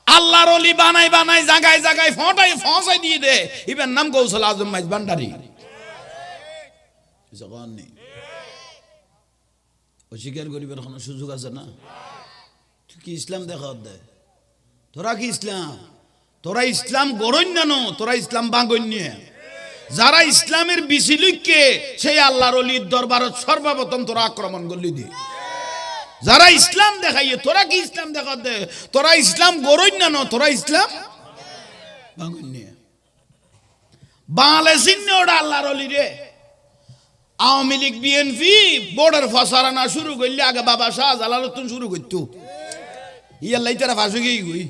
আল্লাহর ওলি বানাই বানাই জায়গায় জায়গায় ফটাই দিয়ে দে ইবেন নাম কৌশল আজম মাইজ ভান্ডারি জগন নেই অস্বীকার করিবার কোনো সুযোগ আছে না তুই কি ইসলাম দেখা দে তোরা কি ইসলাম তোরা ইসলাম গরণ্য নো তোরা ইসলাম বাগন্য যারা ইসলামের বিশিলুককে সেই আল্লাহর ওলির দরবারত সর্বপ্রথম তোরা আক্রমণ করলি দি যারা ইসলাম দেখাইয়ে তোরা কি ইসলাম দেখা দে তোরা ইসলাম গরণ্য নো তোরা ইসলাম বাগন্য বাংলাদেশ চিহ্ন ওটা আল্লাহর ওলি রে আওয়ামী লীগ বিএনপি বোর্ডের ফসারানা শুরু করলে আগে বাবা শাহজালাল শুরু করতো ইয়াল্লাই তারা ফাঁসে গিয়ে গুই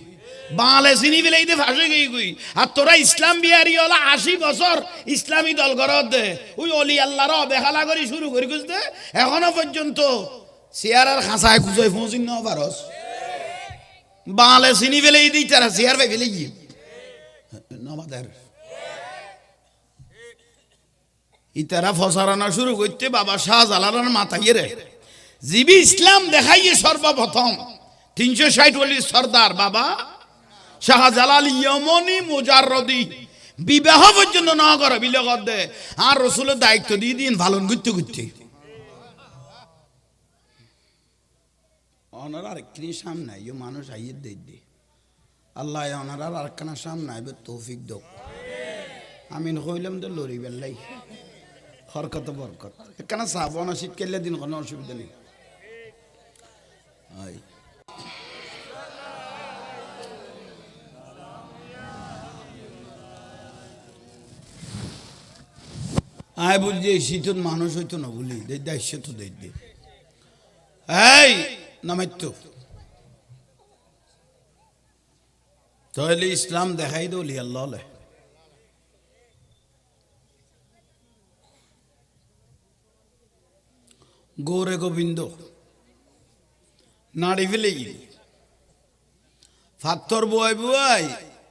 বাংলাদেশ চিনি বেলাই ফাঁসে গিয়ে গুই আর তোরা ইসলাম বিহারি হলা 80 বছর ইসলামী দল ঘরত দে ওই অলি আল্লাহর অবেখালা করে শুরু করি খুঁজতে এখনো পর্যন্ত চেয়ার আর খাঁচায় খুঁজে পৌঁছিন না পারস বাংলাদেশ চিনি বেলাই দিই তারা চেয়ার পাই ফেলে গিয়ে নমাদের ইতারা ফসারানা শুরু করতে বাবা শাহজালালের মাথায় রে জিবি ইসলাম দেখাইয়ে সর্বপ্রথম 360 ওলির সর্দার বাবা শাহজালাল ইয়মনি মুজাররদি বিবাহ পর্যন্ত না করে বিলগত দে আর রাসূলের দায়িত্ব দিয়ে দিন পালন করতে করতে ওনার আরেকটি সামনে ইয়ে মানুষ আইয়ে দে আল্লাহ ওনার আরেকখানা সামনে আইবে তৌফিক দাও আমিন কইলাম তো লড়িবেন লাই হরকত বরকত একখানা সাবন শীত কেলে দিন কোনো অসুবিধা নেই আয় বুঝছি এই শীতত মানুষ হইতো না বলি দায়িত্ব তো দেখবে এই নামাইতো তাহলে ইসলাম দেখাই দলি আল্লাহ গৌরে গোবিন্দ নাড়ি ফেলে গিয়ে ফাত্তর বয় বয়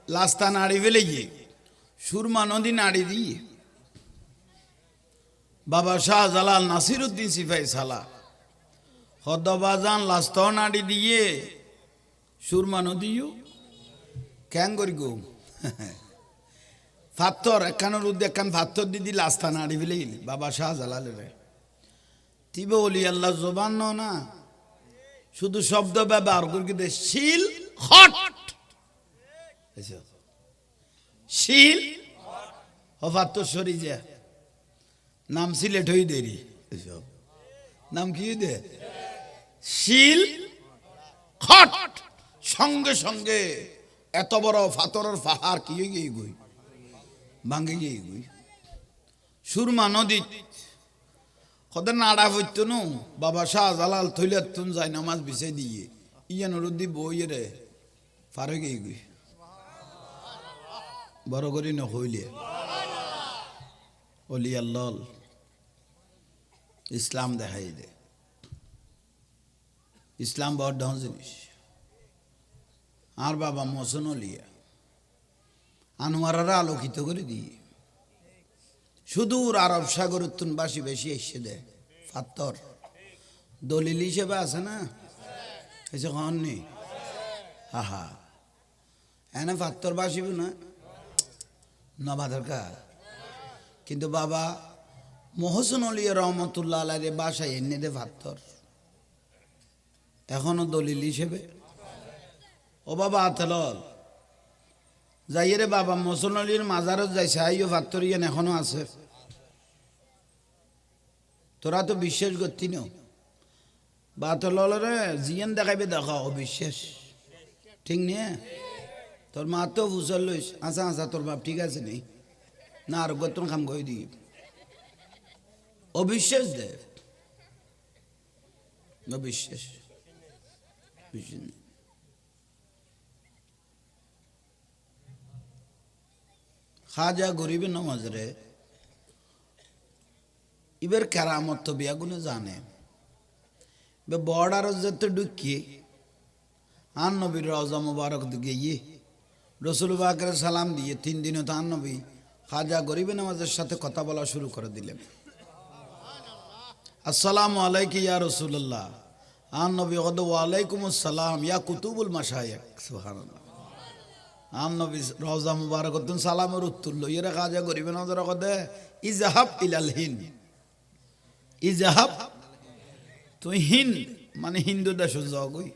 লাস্তা নাড়ি ফেলে গিয়ে সুরমা নদী নাড়ি দিয়ে বাবা শাহজালাল নাসিরউদ্দিন সিপাহী সালা হদ্দবাজান লাস্তাও নাড়ি দিয়ে সুরমা নদীও ক্যাং করি গো ফাত্তর একখানোর উদ্দে একখান ফাত্তর দিদি লাস্তা নাড়ি ফেলে গেলি বাবা শাহজালালের তিবে বলি আল্লাহ জবান না শুধু শব্দ ব্যবহার করি শিল হট শিল হফাত্তর সরি যা নাম সিলেট হই দেরি নাম কি দে শিল হট সঙ্গে সঙ্গে এত বড় ফাতরের পাহাড় কি গিয়ে গুই ভাঙ্গে গিয়ে গুই সুরমা নদী কদের নাড়া হইতো নো বাবা শাহজালাল থইলে তুন যায় নামাজ বিছাই দিয়ে ইয়ান রুদ্দি বইয়ে রে ফারে গিয়ে গুই বড় করি ন হইলে অলি আল্লাহ ইসলাম দেখাই দে ইসলাম বড় ঢং জিনিস আর বাবা মোসন লিয়া আনোয়ারারা আলোকিত করে দিয়ে সুদূর আরব সাগর বাসি বেশি এসে দেয় পাথর দলিল হিসেবে আছে না এসে কখন নেই হা এনে পাথর বাসিব না নবা দরকার কিন্তু বাবা মহসিন আলী রহমতুল্লাহ আলাইহির বাসায় এনে দে পাথর এখনো দলিল হিসেবে ও বাবা আতলল যাইয়ে রে বাবা মহসিন আলীর মাজারত যাইছে আইও পাথর ইয়ান এখনো আছে তোরা তো বিশ্বাস করতি না বাতলরে জিয়ান দেখাইবে দেখা অবিশ্বাস ঠিক নিয়ে তোর মা তো ফুসল লইস আচ্ছা আচ্ছা তোর বাপ ঠিক আছে নেই না আর গতন খাম কই দি অবিশ্বাস দে অবিশ্বাস খাজা গরিবে নমাজ রে ইবের কেরামত তো বিয়াগুনে জানে বর্ডার যেতে ঢুকি আন নবীর রওজা মুবারক দিকে গিয়ে রসুল পাকের সালাম দিয়ে 3 দিনও তো আন নবী খাজা গরিবে নামাজের সাথে কথা বলা শুরু করে দিলেন আসসালামু আলাইকা ইয়া রাসূলুল্লাহ আন নবী কদ ওয়া আলাইকুম আসসালাম ইয়া কুতুবুল মাশায়েখ সুবহানাল্লাহ আন নবী রওজা মুবারক তুন সালামের উত্তর লইয়া রে খাজা গরিবে নামাজের কদে ইজহাব ইলাল হিন্দ ইজহাব তুই হিন্দ মানে হিন্দু দেশ যাওগই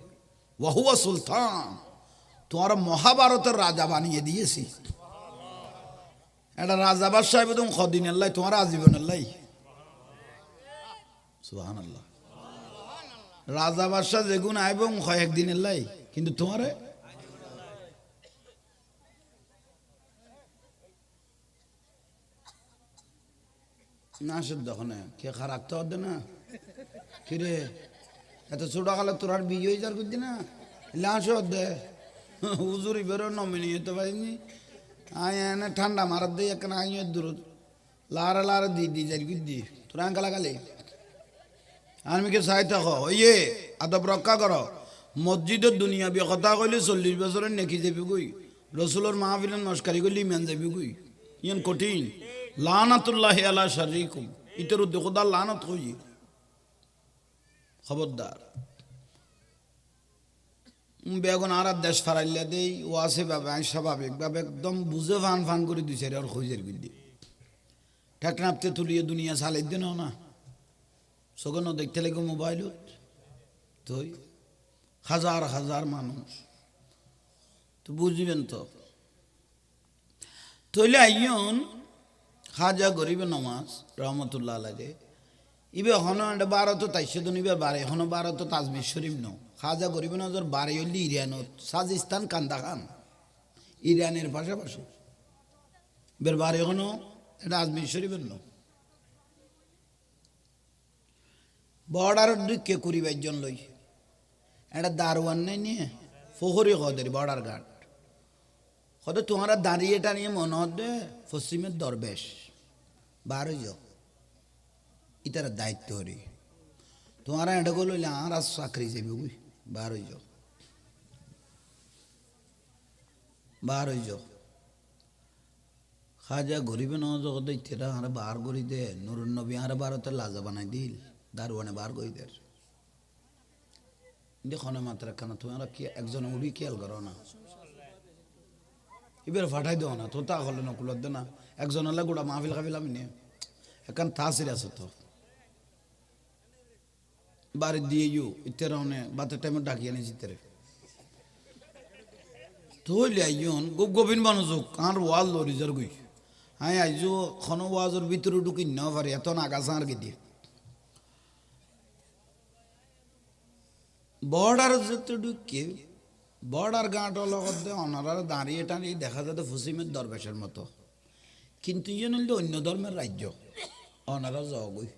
ওয়াহুয়া সুলতান তোমার মহাভারতের রাজা বানিয়ে দিয়েছি এটা রাজা বাদশাহ এবং খদিনের লাই তোমার আজীবনের লাই সুবহানাল্লাহ রাজা বাদশাহ যেগুন আইব কয়েকদিনের লাই কিন্তু তোমারে না সে দখনে কে খারাপ তো না কিরে এত ছোট কালে তোর আর বিয়ে হয়ে যার করছি না লাশ দে হুজুর বেরো নমিনি হতে পারিনি আয় এনে ঠান্ডা মারার দিয়ে এখানে আই দূর লারে লারে দি যাই দি তোর আঙ্কা লাগালে আর্মিকে চাই থাক ইয়ে আদব রক্ষা কর মসজিদের দুনিয়া বিয়ে কথা কইলে 40 বছরের নেকি যাবি গই রসুলোর মাহফিলের নস্কারি করলে ইমান যাবি গই ইয়ান কঠিন লানাতুল্লাহি আলা শারিকুম ইতর খোদা লানত হই খবরদার বেগুন আর দেশ ফারাইলে দেই ও আছে ভাবে স্বাভাবিকভাবে একদম বুঝে ফান করে দিছে আর খুঁজের বিদ্যে ঠেকনাপতে তুলিয়ে দুনিয়া চালাই দিন না সগন দেখতে লাগে মোবাইলত তুই হাজার হাজার মানুষ তো বুঝবেন তো তৈলে আইয়ন খাজা গরিবে নমাজ রহমতুল্লাহ আলাইহি ইবে হনো এটা 12 তো তাইছে তো নিবে 12 এখনো 12 তো তাজমির শরীফ ন খাজা গরিবে নজর 12 হইলি ইরানত সাজিস্তান কান্দাখান ইরানের পাশাপাশি বের 12 এখনো এটা আজমির শরীফের ন বর্ডার ঢুকে 20 জন লই এটা দারওয়ান নাই নিয়ে ফখরি কদের বর্ডার গার্ড কত তোমারা দাঁড়িয়ে টানিয়ে মনে হচ্ছে পশ্চিমের দরবেশ 12 জন ইতার দায়িত্ব হরি তোমারা এটা করলে আর চাকরি যাবি বুঝ 12 জন 12 জন খাজা গরিবে নজ ইতেরা আর বার করি দে নুরুন নবী আর ভারতে লাজা বানাই দিল দারোয়ানে বার করি দের দেখো না মাত্রা কেন তোমারা কি একজন উড়ি খেয়াল করো না এবার ফাটাই দেও না তো তা হলে না কুলত দে না একজন হলে গোটা মাহফিল খাবিল আমি নিয়ে এখন তাসির আছে তো বাড়ি দিয়ে ইউ ইতেরা বাতের টাইমে ডাকিয়ে নিয়েছি তেরে তো হইলে আইন গোবিন মানুষ কার ওয়াল লরিজার গই হ্যাঁ আইজো খন ওয়াজের ভিতরে ঢুকি না পারে এত নাগাছা আর কি দিয়ে বর্ডার যেতে ঢুকে বর্ডার গাঁট লগত ওনারা দাঁড়িয়ে টানিয়ে দেখা যেত ফুসিমের দরবেশের মতো কিন্তু ইয়ে নিলে অন্য ধর্মের রাজ্য ওনারা যাওগই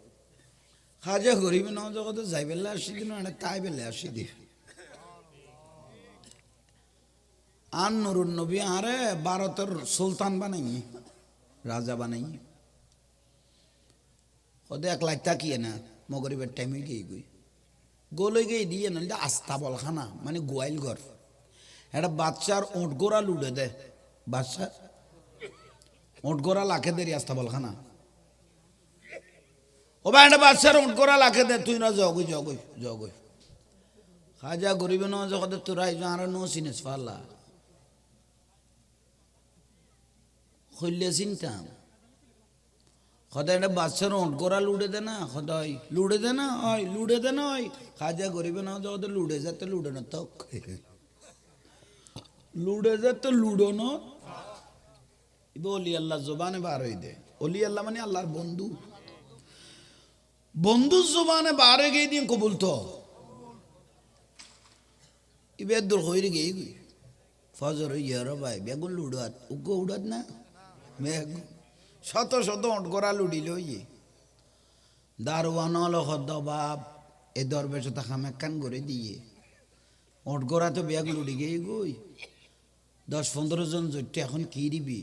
খাজা গরিবে ন জগতে যাই বেলে আসি দিন তাই বেলে আসি দি আর নুরুন নবী আরে ভারতের সুলতান বানাই রাজা বানাই ওদের 1 লাখ তাকিয়ে না মগরিবের টাইমে গিয়ে গই গোলে গিয়ে দিয়ে না আস্তা বলখানা মানে গোয়াইল ঘর একটা বাচ্চার ওঁট গোড়া লুটে দেয় বাচ্চা ওট গোড়া লাখে দেরি আসতে বল খানা ও ভাই একটা বাচ্চার ওট গোড়া লাখে দে তুই না জগই জগই জগই খাজা গরিব ন জগতে তোরাই আর নো চিনিস পাল্লা হইলে চিনতাম সদায় একটা বাচ্চার ওট গোড়া লুড়ে দে না সদায় লুড়ে দে না হয় লুড়ে দে না হয় খাজা গরিব ন জগতে লুড়ে যাতে লুড়ে না তো লুড়ে যাতে লুড়ো না অলি আল্লাহ জবানে বার হয়ে দে অলি আল্লাহ মানে আল্লাহর বন্ধু বন্ধু জবানে বার হয়ে গিয়ে দিয়ে কবুল তো ইবে দূর হয়ে গিয়ে গই ফজর ইয়ার ভাই বেগুন লুড়াত উগ্র উড়াত না বেগুন শত শত অটগরা লুড়িল ইয়ে দারোয়ান হলো হদ্দ বাপ এ দরবেশ তা খামেকান করে দিয়ে অটগরা তো ব্যাগ লুড়ি গিয়ে গই 10-15 জন জোটে এখন কি দিবি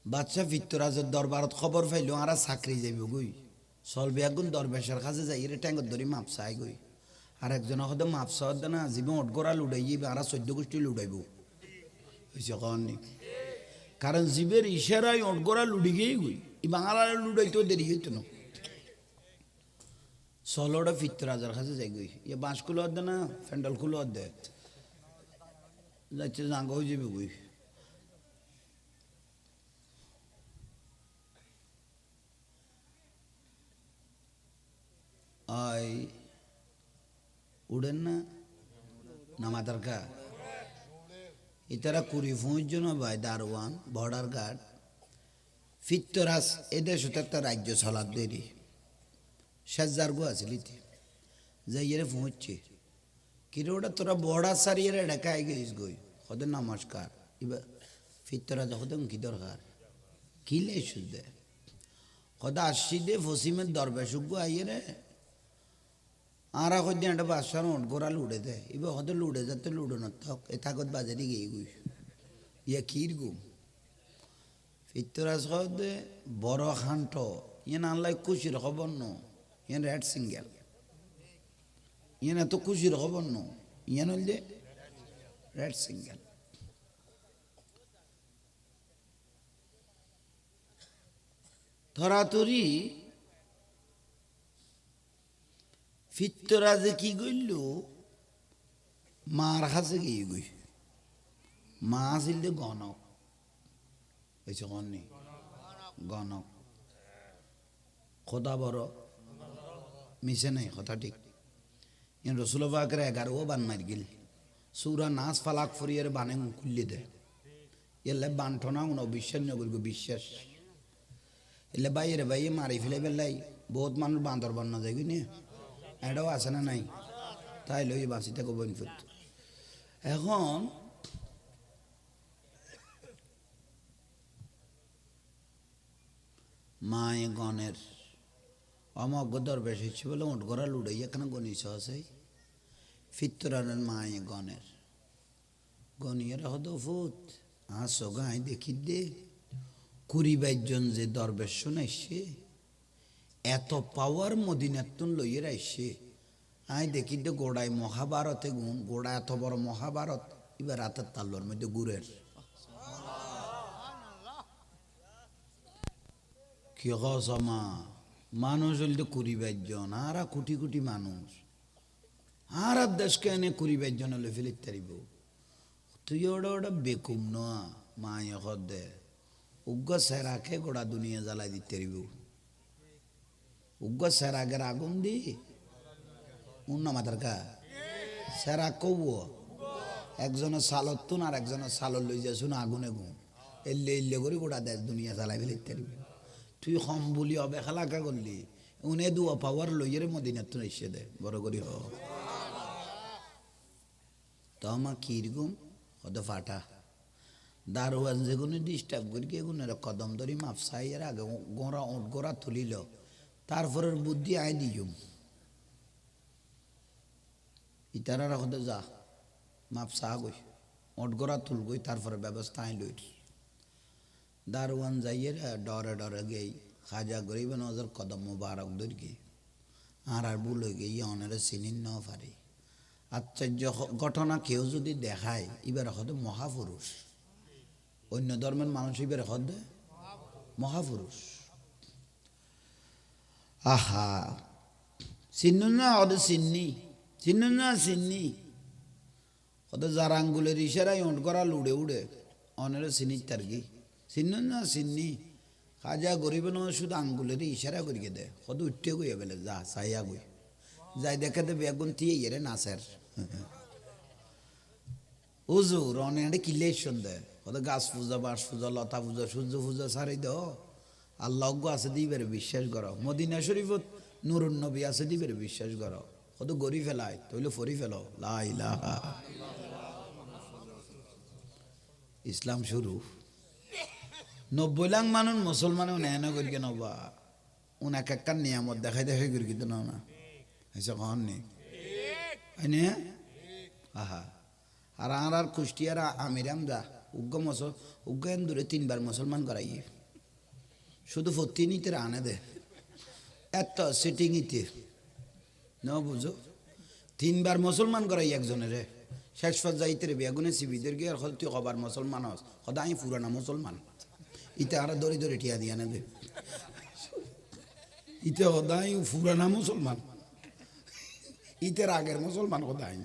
বাচ্চা ফিত্তরাজের দরবারত খবর পাইলো আর চাকরি যাইব গই চলবে এখন দরবেশের কাছে যাই রে ট্যাঙ্গত ধরি মাপ চাই গই আর একজনের হতে মাপ চাওয়ার দে না জীবন অটগরা লুড়াই যাইবে আর 14 গোষ্ঠী লুড়াইব হয়েছে কননি কারণ জীবের ইশারায় অটগরা লুড়ি গিয়ে গই এই বাঙালার লুড়াইতেও দেরি হইতো না চলোটা ফিত্তরাজের কাছে যাই গই ইয়ে বাঁশ খুলো দে না ফ্যান্ডেল খুলো দে যাচ্ছে জাঙ্গ হয়ে যাবে গই আই উড়েন না নামাতার কা ইতারা 20-25 জন ভাই দারোয়ান বর্ডার গার্ড ফিত্তরাজ এদের সাথে একটা রাজ্য চলার দেরি শেষজার গো আছে লিতে যাইয়ে পৌঁছছে কিরে ওটা তোরা বর্ডার সারিয়ে ঢাকায় গেছিস গই ওদের নমস্কার এবার ফিত্তরাজ ওদের কি দরকার কি লে শুদ্ধে ওদের আসছি দে ফসিমের দরবেশ গো আইয়ে রে আর এখন একটা বাসার ওট গোড়া লুড়ে দেয় এবার হয়তো লুড়ে যাতে লুড়ো না থাক এ থাকত বাজারে গিয়ে গুই ইয়া কির গু ফিত্তরাজ হদে বড় খান্ট ইয়ে আনলাই খুশির খবর ন ইয়ে রেড সিঙ্গেল ইয়ে এত খুশির খবর ন ইয়ে নল যে রেড সিঙ্গেল ধরাতরি ফিত্তরাজে কি গইল মার কাছে গিয়ে গই মা আসিল যে গণক হয়েছে কননি গণক খোদা বড় মিশে নাই কথা ঠিক ইন রসুল পাকের 11 বান মার গিল সুরা নাচ ফালাক ফরিয়ার বানে খুললে দে এলে বান্ঠনা উন অবিশ্বাস নগর বিশ্বাস এলে বাইরে বাইরে মারি ফেলে বেলাই বহুত মানুষ বান্দর বান্না যায় নি এটাও আছে না নাই তাই লই বাঁচি থাকো বনফুট এখন মায়ে গণের অমজ্ঞ দরবেশ হচ্ছে বলে ওট গড়া লুড়াই এখানে গণিস আছে ফিত্তরানের মায়ে গণের গনিয়ের হদ ফুট আসো গাই দেখি দে 20-22 জন যে দরবেশ শোনাইছে এত পাওয়ার মদিনাতুন লইয়ের আইসে আই দেখি দে গোড়ায় মহাভারতে গুণ গোড়া এত বড় মহাভারত এবার রাতের তাল্লোর মধ্যে গুড়ের কি কসমা মানুষ হইলে 20-22 জন আর কোটি কোটি মানুষ আর দেশকে এনে 20-22 জন হলে ফেলে তারিব তুই ওটা বেকুম না মায়ে হদে উগ্র সেরাকে গোড়া দুনিয়া জ্বালাই দিতে পারিব উগ্র সেরাগের আগুন দি উন্ন মাতার কা সেরা কৌ একজনের সালত তুন আর একজনের সালত লই যাশুন আগুনে গুণ এলে এলে করে গোড়া দেশ দুনিয়া জ্বালাই ফেলে পারিব তুই কম বলি হবে খেলাকা করলি উনে দুয়া পাওয়ার লইয়ের মদিনার তুন এসে দে বড় করি হ তো আমার কিরকম হতে ফাটা দারোয়ান যেগুলো ডিস্টার্ব করি এগুলো কদম ধরি মাপ চাইয়ের আগে গোড়া ওট গোড়া তুলিল তারপরের বুদ্ধি আই দিজুম ইতারা হতে যা মাপ চা গই ওট গোড়া তুল গই তারপরে ব্যবস্থা আই লই দারোয়ান যাইয়ের ডরে ডরে গেই খাজা গরিব নজর কদম মুবারক ধর গে আর ভুল হয়ে গিয়ে অনেরে চিনিন ন পারে আশ্চর্য ঘটনা কেউ যদি দেখায় এবার হতে মহাপুরুষ অন্য ধর্মের মানুষ এবার হদে মহাপুরুষ। আহা, চিনুন না ওদের চিনুন না চিন্নি ওদের যার আঙ্গুলের ইশারায় ওট করা উড়ে উড়ে অনেরও চিনিত তার কি চিনুন না চিন্নি খাজা গরিব ন শুধু আঙ্গুলের ইশারা করিয়ে দে কত উঠতে গইয়া বেলে যা চাইয়া গই যাই দেখে দে বেগুন দিয়ে ইয়ে নাচের হুজুর অনেক কিলেশন দেয় ওদের গাছ পূজা বাস পূজা লতা পূজা সূর্য পূজা সারি দ আল্লাহ আছে দিবের বিশ্বাস করো মদিনা শরীফত নুরুন নবী আছে দিবের বিশ্বাস করো কত গড়ি ফেলায় তৈলে ফরি ফেলো লা ইলাহা ইসলাম শুরু 90 লাখ মানুষ মুসলমানও নেয় না করি কেন বা উন এক একটা নিয়ামত দেখাই দেখাই করি কিন্তু না এসে কখন নেই আহা আর আর কুষ্টিয়ার আমিরাম যা উগ্র দূরে 3 বার মুসলমান করাই শুধু ফতি নিতে আনে দে এত সিটিং ইতে ন বুঝো 3 বার মুসলমান করাই একজনের শেষ পর্যায়ে রে বেগুনে সিবিদের গিয়ে তুই কবার মুসলমান হস সদা আমি পুরানা মুসলমান ইতে আর দড়ি দড়ি টিয়া দিয়া না দে ইতে সদাই পুরানা মুসলমান ইতের আগের মুসলমান সদাই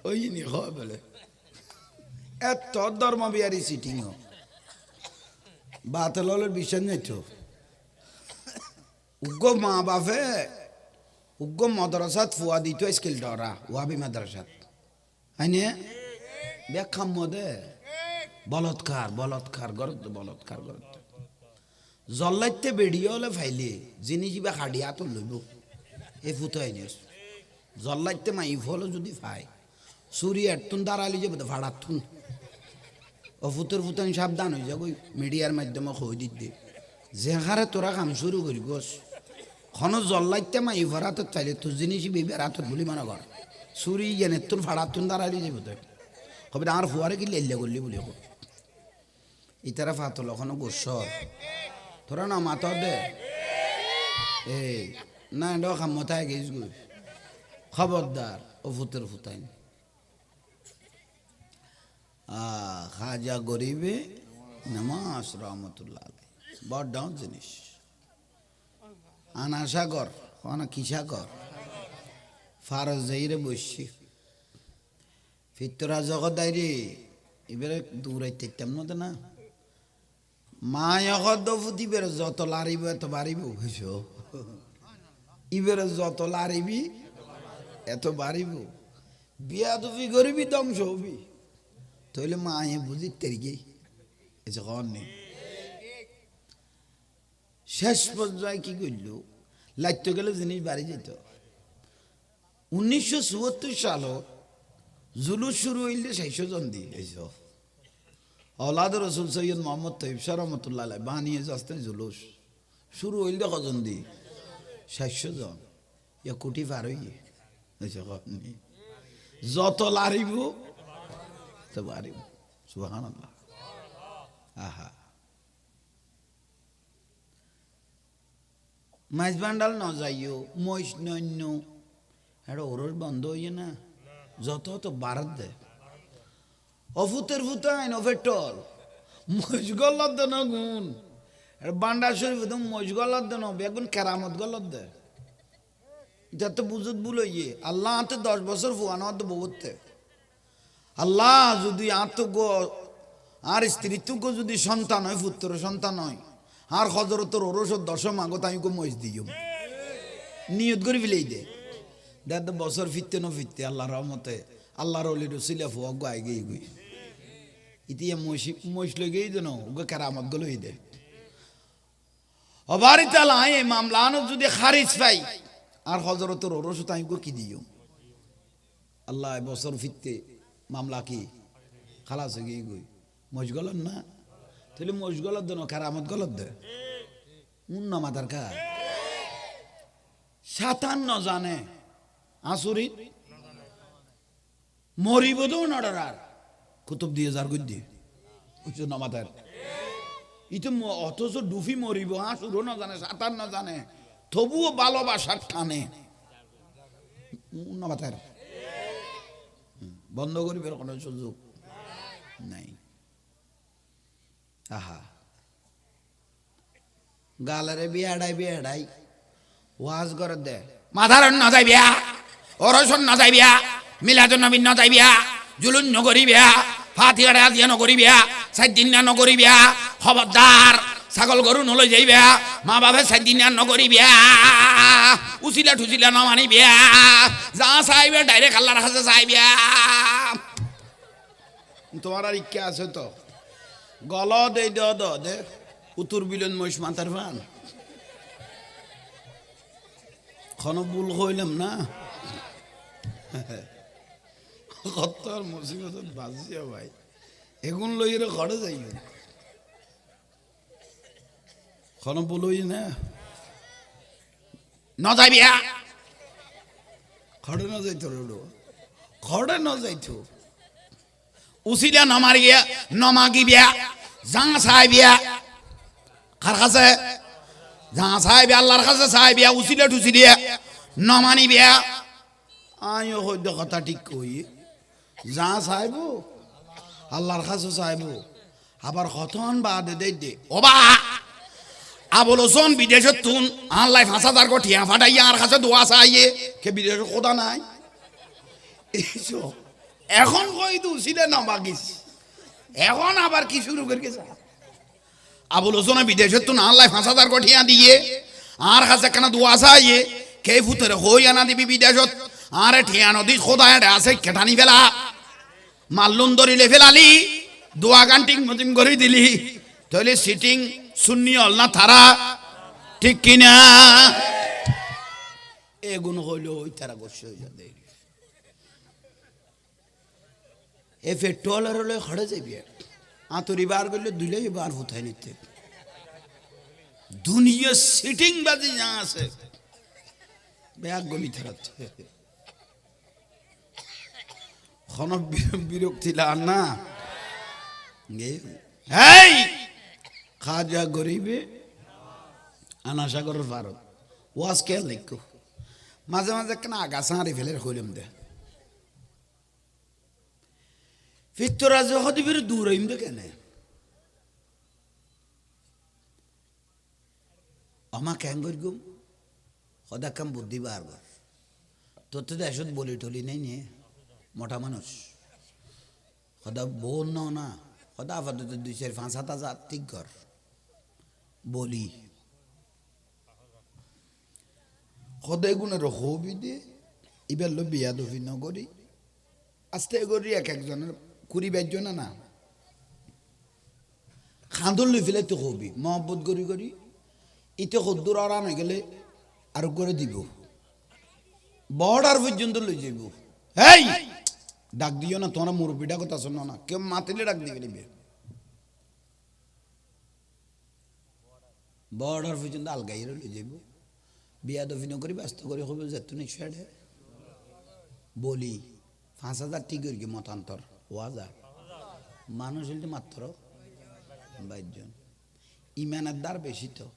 ওই নি হয় বলে এত ধর্ম বিহারি সিটিং বাতলের বিশ্বাস নাই তো উগ্র মা বাপে উগ্র মাদ্রাসাত ফুয়া দিত স্কিল ডরা ওয়াবি মাদ্রাসাত আইনে ব্যাখ্যা মদে বলৎকার বলৎকার গরত বলৎকার গরত জল্লাইতে বেড়িয়ে হলে ফাইলে জিনিস বা হাডিয়া তো লইব এ ফুতো আইনে জল্লাইতে মাই ফল যদি ফাই চুরি এটতুন দাঁড়ালি যে বোধ ভাড়াতুন ও ফুতর ফুতান সাবধান হয়ে যাবো মিডিয়ার মাধ্যমে কই দিতে যে হারে তোরা কাম শুরু করি গোস খন জল্লাইতে মাই ভরাত চাইলে তোর জিনিস বিবের হাতত বলি মনে কর চুরি জেনে তোর ভাড়াতুন দাঁড়ালি যে বোধ কবে আর ফুয়ারে কি লেলে করলি বলি ইতারা ফাতল ওখানে গোস তোরা না মাথা দে এই না এটা খামতায় গেছ গই খবরদার ও ফুতের ফুতাইন খাজা গরিবে নামাজ রহমতুল্লাহ বড় ডাউন জিনিস আনা সাগর আনা কি সাগর ফারজ যাইরে বসছি ফিতরা জগৎ রে এবারে দূরাইতে তেমন না মা এখন ফুটি বেরো যত লারিব এত বাড়িব বুঝছ ইবেরে যত লারিবি এত বাড়িব বিয়া তুই গরিবি ধ্বংস হবি তাহলে মা বুঝি তেরিকে এসে কর নেই শেষ পর্যায়ে কি করল লাইতে গেলে জিনিস বাড়ি যেত 1974 সাল জুলুস শুরু হইলে 600 জন দিয়ে औलाद रसूल सैयद मोहम्मद तैयब शाह रहमतुल्लाह अलैह बानिए जास्ते जुलूस शुरू হইলে কজন দি 600 জন या কোটি পার হইয়ে এসে কখনি যত লারিব তো বাড়িব সুবহানাল্লাহ আহা মাইজ বান্ডাল ন যাইও মইস নন্য এটা ওরস বন্ধ হইয়ে না যত তো বারাত দেয় অফুতের ফুতাইন ও পেট্রোল মজগলার দেন গুণ বান্ডার শরীফ তো মজগলার দেন বেগুন কেরামত গলত দে এটা তো বুঝত ভুল হইয়ে আল্লাহ আতে 10 বছর ফুয়ানো তো বহুতে আল্লাহ যদি আত গো আর স্ত্রীত্ব যদি সন্তান হয় পুত্র সন্তান হয় আর হজরতর ওরসর 10 মাগো তাই কো মজ দিও নিয়ত করে ফেলেই দে দেখ বছর ফিরতে না ফিরতে আল্লাহর রহমতে আল্লাহর ওলির উসিলা ফুয়া গো আগে গই ইতিয়া মহিষ লগেই দেন ওকে কেরামত গুলো দে অবারি তালা এই মামলানো যদি খারিজ পাই আর হজরতর ওরস তাই গো কি দিও আল্লাহ বছর ফিরতে মামলা কি খালাস গিয়ে গই মহিষ গলন না তাহলে মহিষ গলত দেন কেরামত গলত দে উন্ন মাতার খা সাতান ন জানে আসুরিত মরিব তো নড়ার কুতুব দিয়ে যার গুদ্ধি বুঝছো না মাথার ইতো অথচ ডুফি মরিব আসুরও না জানে সাঁতার না জানে তবুও ভালোবাসার টানে না মাথার বন্ধ করিবার কোনো সুযোগ নাই আহা গালারে বিয়াড়াই ওয়াজ করে দে মাধারণ না যাইবিয়া অরসন না যাইবিয়া মিলাদুন নবী না যাইবিয়া জুলুন নগরিবিয়া ফাতিহাটা দিয়া নগরিবিয়া সাইদিন না নগরিবিয়া খবরদার ছাগল গরু নলৈ যাইবিয়া মা বাপে সাইদিন না নগরিবিয়া উচিলা ঠুচিলা ন মানিবিয়া যা চাইবে ডাইরেক্ট আল্লাহর কাছে চাইবিয়া। তোমার আর ইচ্ছা আছে তো গল দে দে উত্তর বিলন মহিষ মাথার ফান খন ভুল কইলাম না কত আর মুসিবত বাজিয়া ভাই এগুন লইরে ঘরে যাইব খন বলই না ন যাইবিয়া খড়ে ন যাইতো রোডো খড়ে ন যাইতো উসিলা নমারি গিয়া নমাগি বিয়া জাং সাহেবিয়া কার কাছে জাং সাহেব আল্লাহর কাছে সাহেবিয়া উসিলা টুসিলিয়া নমানি বিয়া আয় হইদ কথা ঠিক কই যা সাহেব আল্লাহর কাছে সাহেব আবার কতন বাদে দে ওবা আবল হোসেন বিদেশত তুন আল্লাহ ৫,০০০ গঠিয়া ফাটাইয়া আর কাছে দোয়া চাইয়ে কে বিদেশে কোথা নাই এখন কই তো উসিলা নমাগিস এখন আবার কি শুরু করে গেছে আবুল হোসেন বিদেশে তো না আল্লাহ ৫,০০০ গঠিয়া দিয়ে আর কাছে কেন দোয়া চাইয়ে কে ফুতরে হই আনা দিবি বিদেশত আরে ঠিয়া নদী খোদায় আছে কেটানি ফেলা মাল্লুন ধরিলে ফেলালি দোয়া গান্টিং মতিম করে দিলি তাহলে সিটিং শূন্য হল না তারা ঠিক কিনা এগুন হইল ওই তারা গোস্ব হয়ে যাবে এ পেট্রোলের হলে খড়ে যাবি আতরি বার করলে দুলে বার ফুথাই নিতে দুনিয়া সিটিং বাজি যা আছে ব্যাগ গলি থাকছে খন বিরক্তি লাগ না এই খাজা গরিবে আনাসাগরের ভারত ওয়াজ কে লিখো মাঝে মাঝে কেন আগাছা হারি ফেলে হইলাম দে ফিতরা যদি ফিরে দূর হইম দে কেন আমা কেন করগুম সদা কাম বুদ্ধি বারবার তোর তো দেশত বলি টলি নেই নিয়ে মোটা মানুষ সদা বোন নাও না সদা আপাতত ২-৫,০০০ ঠিক ঘর বলি সদায় গুণের হবি দিয়ে এবার লো বিয়া দফি নগরী আস্তে করি এক একজনের ২০-২২ জন না খাঁদর লই ফেলে তো হবি মহব্বত করি ইতে সদ্দুর আরাম হয়ে গেলে আর করে দিব বর্ডার পর্যন্ত লই যাইব এই ডাক দিও না তোমরা মুরব্বীটা কথা শোনো না কেউ মাতিলে ডাক দিয়ে গেলিবে বর্ডার পর্যন্ত আলগাই লই যাইব বিয়া দফি নগরী ব্যস্ত করে হবে যেত নিঃসাড়ে বলি ৫,০০০ ঠিক করি মতান্তর ওয়াজা মানুষ হইলে মাত্র ২২ জন ইমানের দ্বার বেশি তো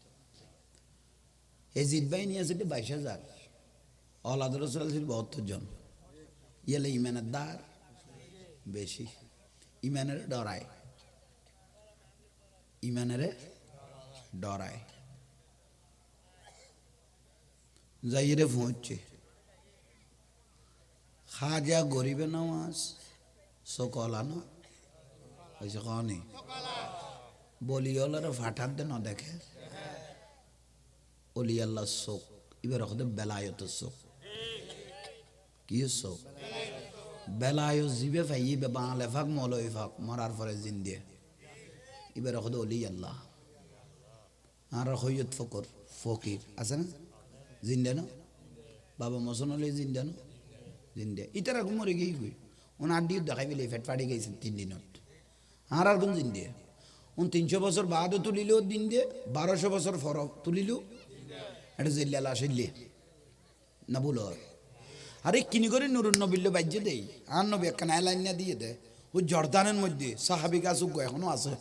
এজিদ ভাই নিয়ে আসলে ২২,০০০ অলাদ রসুল ছিল ৭২ জন ইয়েলে ইমানের দ্বার বেশি ইমানের ডরায় যাইরে পৌঁছছে খাজা গরিবে নামাজ সকলানো হয়েছে কনি বলি হলার ফাটার দে ন দেখে অলি আল্লাহ শোক এবার ওদের বেলায়তের শোক কি শোক বেলায় জিবে ফাইবে বাংলা ফাঁক মলই ফাঁক মরার পরে জিন দিয়ে এবার ওদের অলি আল্লাহ আর সৈয়দ ফকির আছে না জিন্দে না বাবা মসন হলে জিন্দে না জিন্দে ইতারা ঘুমরে গিয়ে গই ওনার দিয়ে দেখাই পেলে ফেট ফাটি গেছেন ৩ দিনত আর কোন জিন্দে ৩০০ বছর বাদও তুলিলেও দিন দিয়ে ১২০০ বছর ফরক তুলিলেও এটা জিল্লা আসলে না বলো আরে কিনি করে নুরুন নবিল্য বাজ্যে দেই আর নবী একটা লাইন না দিয়ে দেয় ওই জর্দানের মধ্যে সাহাবি গাছ এখনো আছে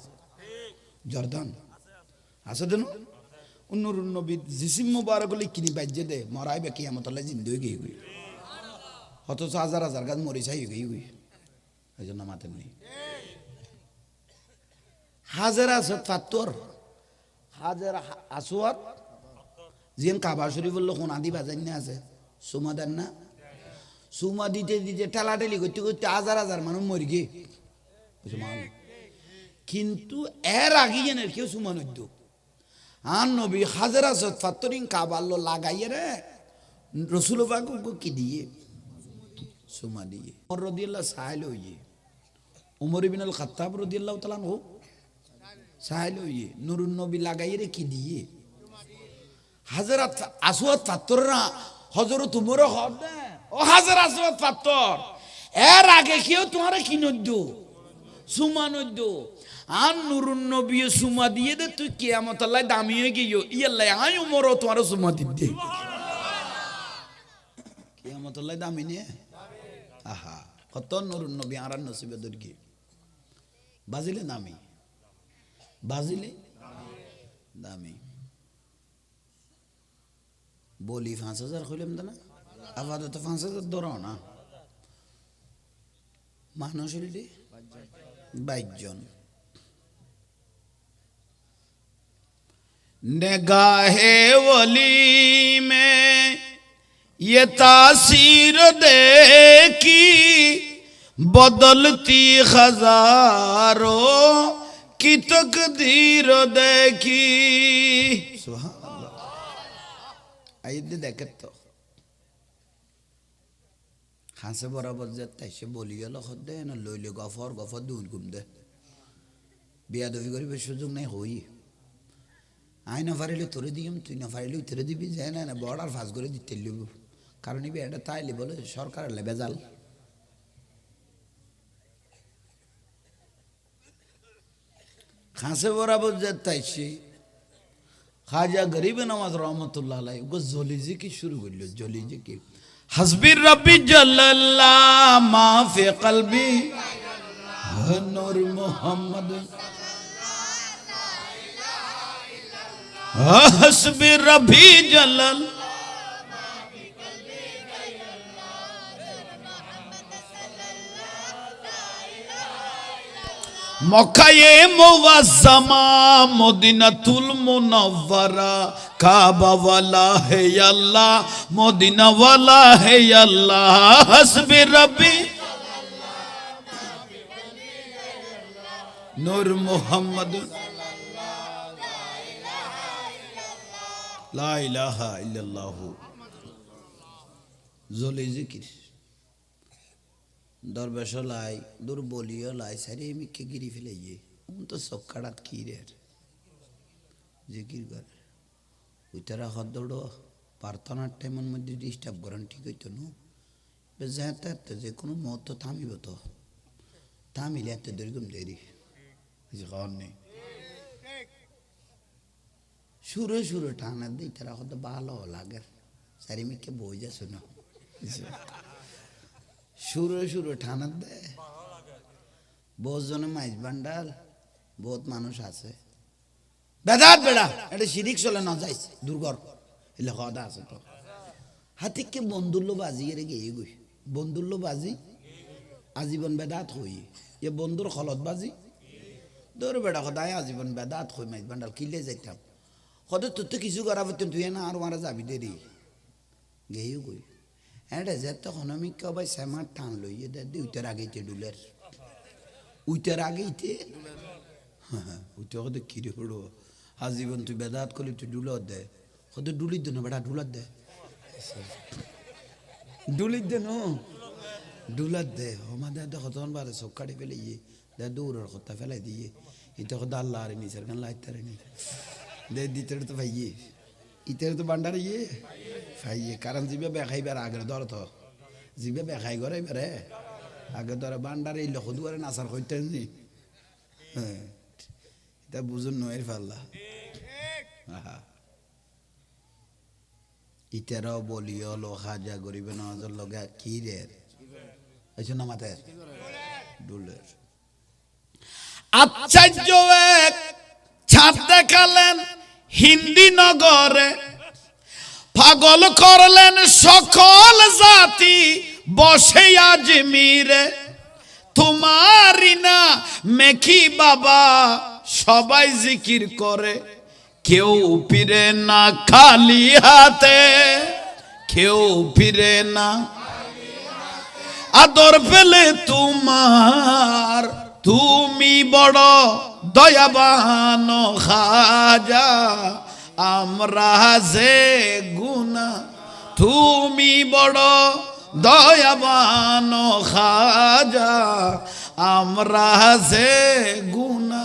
জর্দান আছে দেন নুরুন নবী জিসিম মুবারক হলে কিনি বাজ্যে দেয় মরাই বে কিয়ামতলে জিন্দে হয়ে গিয়ে গই অথচ হাজার হাজার গাছ মরি চাই গই গই এই জন্য মাতেন নেই হাজার আছে ৭৫ হাজার আসওয়াদ যেন কাবা শরীফ বললো কোন আদি বাজার না আছে সুমা দেন না সুমা দিতে দিতে ঠেলাঠেলি করতে করতে হাজার হাজার মানুষ মরি গিয়ে কিন্তু এর আগে যেন কেউ সুমা নদ্য আর নবী হাজার আসদ ফাত্তরিং কাবাল্লো লাগাইয়ে রে রসুল বাবু কি দিয়ে সুমা দিয়ে রদিয়াল্লাহ সাহেল হইয়ে উমর ইবিন আল খাত্তাব রদিয়াল্লাহ তাআলা হোক সাহেল হইয়ে নুরুন নবী লাগাইয়ে রে কি দিয়ে হাজারাত আসওয়াদ পাত্তররা হযরত উমর হদ ও হাজার আসওয়াদ পাত্তর এর আগে কেউ তোমারে কি নদ্য সুমা নদ্য আর নুরুন নবী সুমা দিয়ে দে তুই কিয়ামত আল্লাহ দামি হয়ে গিয়ে ইয়াল্লাহ আই উমর তোমার সুমা দিতে কিয়ামত আল্লাহ দামি নে আহা কত নুরুন নবী আর নসিবে দরকি বাজিলে দামি বাজিলে দামি বলি 5000 কইলাম না আপাতত 5000 ধরো না মানুষ হইলে 22 জন निगाहे वली में ये तासीर देखी बदलती हजारों की तकदीर देखी सुभान अल्लाह आइए देखे तो हाँ से बराबर जाता है बोलिए लो खुद दे ना लोई ले गफर दूर घूम दे बेअदबी करी बेशुद्ध नहीं हुई আই না পারিলে তোরে দিম তুই না পারিলে তোরে দিবি যায় না বর্ডার ফাঁস করে দিতে লিব কারণ ইবে এটা তাইলে বলে সরকারের লে বেজাল খাসে বরাবর যাইছে খাজা গরিব নওয়াজ রহমাতুল্লাহ আলাইহি গো জলিজি কি শুরু করলো জলিজি কি হাসবি রব্বি জাল্লাল্লাহ মা ফি কলবি নূর মুহাম্মদ हस्बी रबी जलल मक्का मुअज़्ज़मा मदीनातुल मुनव्वरा काबा वाला है अल्लाह मदीना वाला है अल्लाह हस्बी रबी नूर मुहम्मद লা ইলাহা ইল্লাল্লাহ জলি জিকির দরবেশ লাই দূর বলিও লাই সারি মিকে গিরি ফেলাইয়ে তো সকাড়াত কি রে জিকির করে ওইটারা হদ্দড় প্রার্থনার টাইমের মধ্যে ডিস্টার্ব করেন ঠিক হইতো না বেজাতে যে কোনো মত থামিব তো থামিলে এত দীর্ঘম দেরি যে কারণ নেই সুরে সুরে টানা দিই তারা কত ভালো লাগে সারি মিকে বই যা শোনো সুরে সুরে টানা দে বহুত জনে মাইজ বান্ডাল বহুত মানুষ আছে বেদাত বেড়া এটা শিরিক চলে না যাইছে দুর্গর এলে কথা আছে তো হাতিকে বন্ধুল্য বাজি এর গিয়ে গই বন্ধুল্য বাজি আজীবন বেদাত হই এ বন্ধুর খলত বাজি দৌড় বেড়া সদায় আজীবন বেদাত হই মাইজ বান্ডাল কিলে যাইতাম কত তোর তো কিছু করা পারতেন তুই না আর মারা যাবি দেরি গেয়েও গই হ্যাঁ যে তখন আমি কবাই শ্যামার টান লইয়ে দে উইটার আগেইতে ডুলের উইটার আগেইতে হ্যাঁ উইটা কত কিরে হলো আজীবন তুই বেদাত করলি তুই ডুলত দে কত ডুলির দেন বেড়া ডুলার দে ডুলির দেন ডুলার দে আমাদের দেখো তখন বারে চোখ কাটি ফেলে ইয়ে দে দৌড়ের কথা ফেলাই দিয়ে এটা কথা আল্লাহ আর নিচের গান লাইতারে নি দে দিতে তো ভাইয়ে ইতের তো বান্ডার ইয়ে ভাইয়ে কারণ জিবে বেখাইবার আগের ধর তো জিবে বেখাই করে বেড়ে আগে ধরে বান্ডার এই লক্ষ দুয়ারে নাচার হইতে নি হ্যাঁ এটা বুঝুন নয় ফাল্লা ইতেরাও বলিও লো খাজা গরিবে নজর লগে কি রে এই না মাথায় ডুলের আশ্চর্য এক ছাপ দেখালেন হিন্দি নগরে পাগল করলেন সকল জাতি বসে আজমিরে তোমারি না মেখি বাবা সবাই জিকির করে কেউ ফিরে না খালি হাতে, কেউ ফিরে না আদর পেলে তোমার, তুমি বড় দয়াবান খাজা, আমরা যে গুনা, তুমি বড় দয়াবান খাজা, আমরা যে গুনা।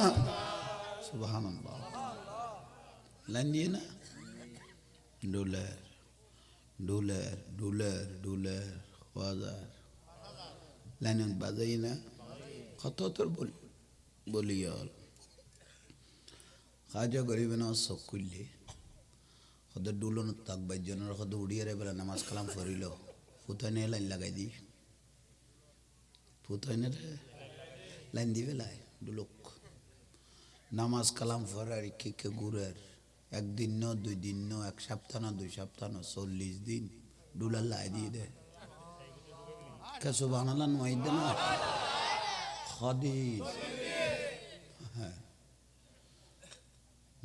সুবহানাল্লাহ। লাইন দিয়ে না, ডুলের ডুলের ডুলের ডুলের বাজার লাইন বাজাই না, কত তোর বলি আর খাজা গরিবে না চোখ করলে কত ডুলন তাক বাইজনের কত উড়িয়ে বেলা নামাজ কালাম ফরিল ফুতাই নিয়ে লাইন লাগাই দি, ফুতাই নে লাইন দিবে লাই ডুলুক নামাজ কালাম ফরার কে ঘুরের, একদিন ন দুই দিন ন, এক সপ্তাহ না দুই সপ্তাহ ন, 40 দিন ডুলার লাই দিয়ে দেয়। সুবহানাল্লাহ নয় না হাদিস। হ্যাঁ,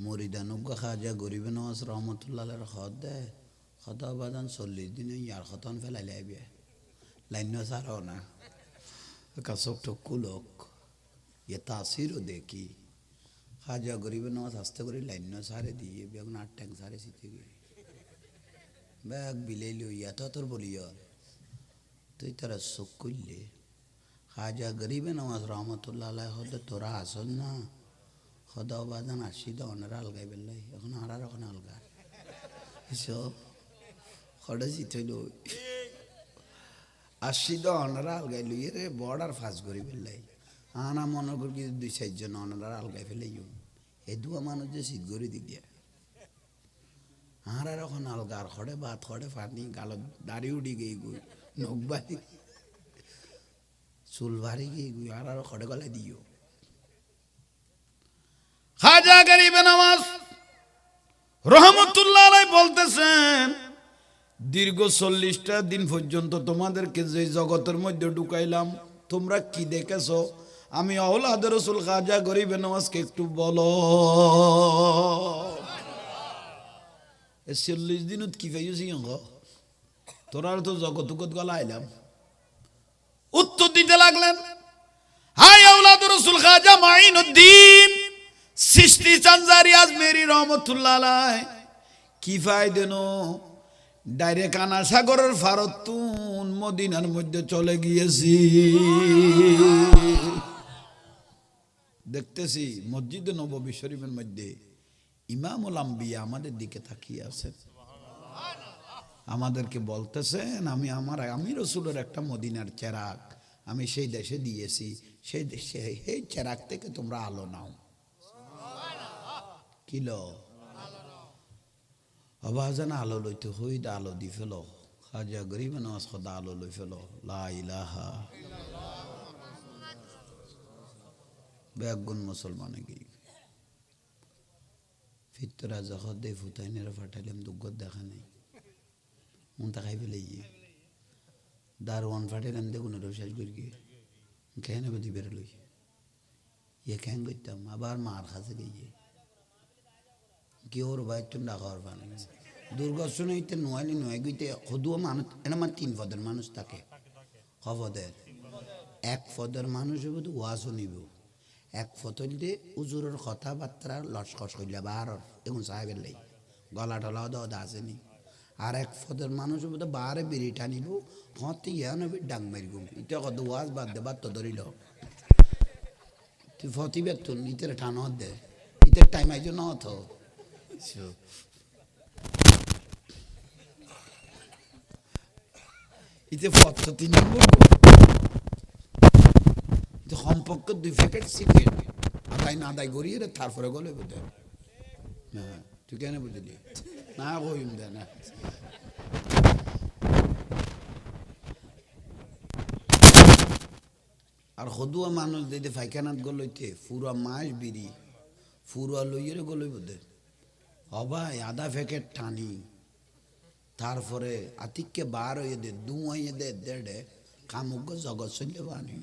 মরিদানুগ খাজা গরিবে নওয়াজ রহমতুল্লাহ খত দেয়, খত বাদান 40 দিনে ইয়ার খতন ফেলাই লাইবে লাইন সারও না কাসক টুকু লোক এ তাসিরও দেখি খাজা গরিবে নওয়াজ আস্তে করে লাইন সারে দিয়ে বেগুন 8 ট্যাঙ্ক সারে শীতে গিয়ে ব্যাগ বিলাইলি ইয়া তো তোর বলিও তুই তারা চোখ করলে খাজা গরিবে নওয়াজ রহমতুল্লাহ হতে তোরা আসন না খদা বাদান 80 অনারা আলগাই বেলাই এখন আর এখন আলগা এসব খড়ে জিতইল 80 অনারা আলগাই লইয়ে রে বর্ডার ফাঁস করি বেলাই আনা মনে করি 2-4 জন অনারা আলগাই ফেলাই এই দুয়া মানুষ যে শীত গড়ি দি দিয়া আর এখন আলগার খড়ে ভাত খড়ে পানি গাল দাড়ি উড়ি গই গুই নখ বাড়ি চুল বাড়ি গই গুই আর খড়ে গলায় দিও। খাজা গরিবে নওয়াজ রহমতুল্লাহ আলাইহি বলতেছেন, দীর্ঘ 40টা দিন পর্যন্ত তোমাদেরকে যে জগতের মধ্যে ঢুকাইলাম তোমরা কি দেখেছো? আমি আওলাদ রাসূল খাজা গরিবে নওয়াজকে একটু বলো, 40 দিনত কি পাইছি তোরা তো জগৎ গলাইলাম। উত্তর দিতে লাগলেন, হাই আওলাদ রাসূল খাজা মাইনুদ্দিন চিশতি চানজারি আজমেরি রহমতুল্লাহ আলাইহি কি ফায়দেনো ডাইরেক্ট আনা সাগরের ফারতুন মদিনার মধ্যে চলে গিয়েছি। দেখতেছি মসজিদে নববী শরীফের মধ্যে ইমামুল আম্বিয়া আমাদের দিকে তাকিয়ে আছেন, আমাদেরকে বলতেছেন আমি রসুলের একটা মদিনার চেরাগ আমি সেই দেশে দিয়েছি, সেই দেশে এই চেরাগ থেকে তোমরা আলো নাও। কিলো আবাজান আলো লইতে হইদ আলো দি ফেল, খাজা গরিবে নওয়াজ খোদা আলো লই ফেল, লা ইলাহা বেগুন মুসলমানে গিয়ে ফিতরা যখন দে ফুতাইনেরা ফাটাইলাম দুগ্গত দেখা নেই মন তাকাই ফেলে গিয়ে দারওয়ান ফাটাইলাম দেখুন শেষ করি গিয়ে খেয়ে নেবে দিবে লই ইয়ে খেন করতাম আবার মার খাসে গিয়ে কি ওর ভাই তুমি ডাকার পানি দুর্গর্ষণ হইতে নোয়ালি নয় গইতে সদুও মানুষ এটা আমার 3 পদের মানুষ থাকে, খবদের 1 পদের মানুষ হইব তো ওয়াজও নিব, 1 ফতল দিয়ে উজুরের কথাবার্তা লস্কস হইলে বার এখন সাহেবের লাই গলা টলাও দা আসেনি, আর 1 পদের মানুষ হইব তো বারে বিড়ি টানিব হতে ইয়া নবি ডাং মারিব এটা কত ওয়াজ বাদ দে বাদ তো ধরিল তুই ফতিবে তো ইতের টান দে ইতের টাইম আইজ ন তো ইতে ফত 3 নম্বর কমপক্ষে 2 প্যাকেট সিগারেট আদায় না আদায় করিয়ে তারপরে গলে বোধ হ্যাঁ তুই কেন বুঝলি না কইম দে না। আর সদুয়া মানুষ দিতে ফাইখানাত গলইতে পুরা মাস বিড়ি ফুরা লইয়ে গলই বোধ হবাই আধা প্যাকেট টানি তারপরে আতিককে বার হয়ে দে দুয়াইয়ে দে দেড়ে কামুক জগৎ চললে বানি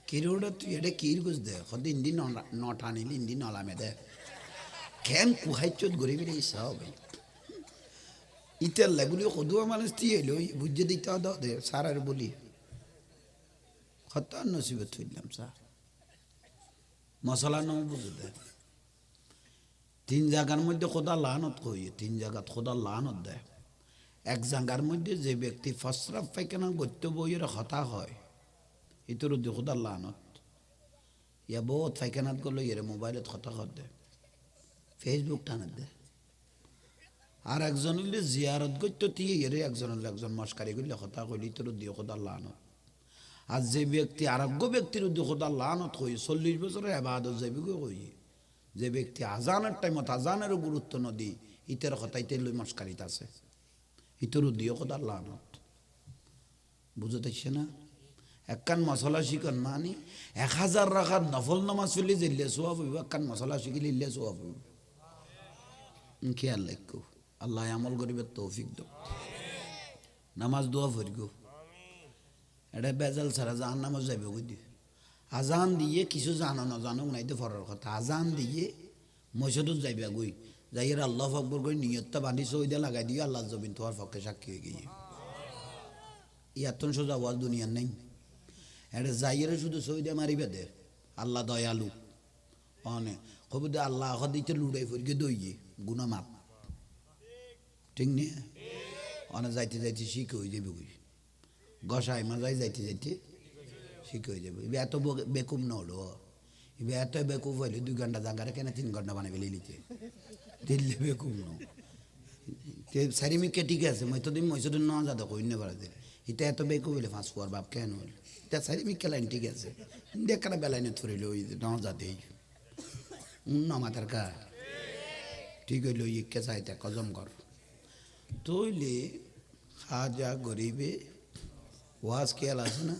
কিরোটা তুই এটা কির গুছ দে সদ ইন্দি ন টানিলি ইন্দি নলামে দে কেন কুহাইচত গরিবের এই সব ইতার লাগুলি কদুয়া মানুষ দিয়ে এলো বুঝে দিতে দে স্যার আর বলি খতার নসিবত হইলাম স্যার মশলা নাম বুঝে দেয় তিন জায়গার মধ্যে খোদা লানত কই তিন জায়গাত খোদা লানত দেয় এক জায়গার মধ্যে যে ব্যক্তি ফসরাফ পায়খানা গত্য বইয়ের হতা হয় ইতর খোদা লানত ইয়া বহুত পায়খানাত গেল এর মোবাইলত হতা কর দেয় ফেসবুক টানত দেয় আর একজন হইলে জিয়ারত গত্য দিয়ে এরে একজন হলে একজন মস্কারি করলে হতা কইলে ইতর দিয়ে খোদা লানত আর যে ব্যক্তি আরোগ্য ব্যক্তির উদ্যোগ খোদা লানত কই 40 বছরের ইবাদত যাবি কই যে ব্যক্তি আজানের টাইমত আজানেরও গুরুত্ব নদী ইতের কথা ইতের লই মস্কারিত আছে ইতর দিয়ে খোদা লানত বুঝতেছে না একখান মশলা শিখন মানি 1000 রাখার নফল নামাজ ফেলে জিল্লে সোয়াব হইব একখান মশলা শিখিলে ইল্লে সোয়াব হইব খেয়াল রাখো আল্লাহ আমল করিবার তৌফিক দাও নামাজ দোয়া ফরিগো এটা বেজাল ছাড়া জাহান নামাজ যাবে বুঝি আজান দিয়ে কিছু জানো না জানো নাই তো ফরার কথা আজান দিয়ে মসজিদত যাইবা গই যাইয়ের আল্লাহ আকবর করে নিয়তটা বান্ধি সইদা লাগাই দিয়ে আল্লাহ জবিন তোমার পক্ষে সাক্ষী হয়ে গিয়ে ইয়াতন সোজা ওয়াজ দুনিয়ার নেই এটা যাইয়ের শুধু সইদা মারিবে দে আল্লাহ দয়ালু অনে খবর দে আল্লাহ দিতে লুড়াই ফরিকে দইয়ে গুনা মাপ ঠিক নেই অনে যাইতে যাইতে শিখে হয়ে যাবে গই গসাই মাজাই যাইতে যাইতে শিখে হয়ে যাবে এবার এত বেকুব ন হলো এবার এত বেকুব হইলে 2 ঘন্টা জায়গাটা কেন 3 ঘন্টা বানাই ফেলে নিতে দিল্লি বেকুব ন সারিমিকে ঠিক আছে মই তো দিন মইসুদিন ন যাতে কই নে পারে এটা এত বেকুব হইলে 5 ফুয়ার বাপ কেন হইল এটা সারিমিকে লাইন ঠিক আছে দেখাটা বেলাইনে ধরিল ওই ন যাতে ন মাথার কা ঠিক হইল ইকে চাইতে কজম কর তৈলে খাজা গরিবে ওয়াজ খেয়াল আছে না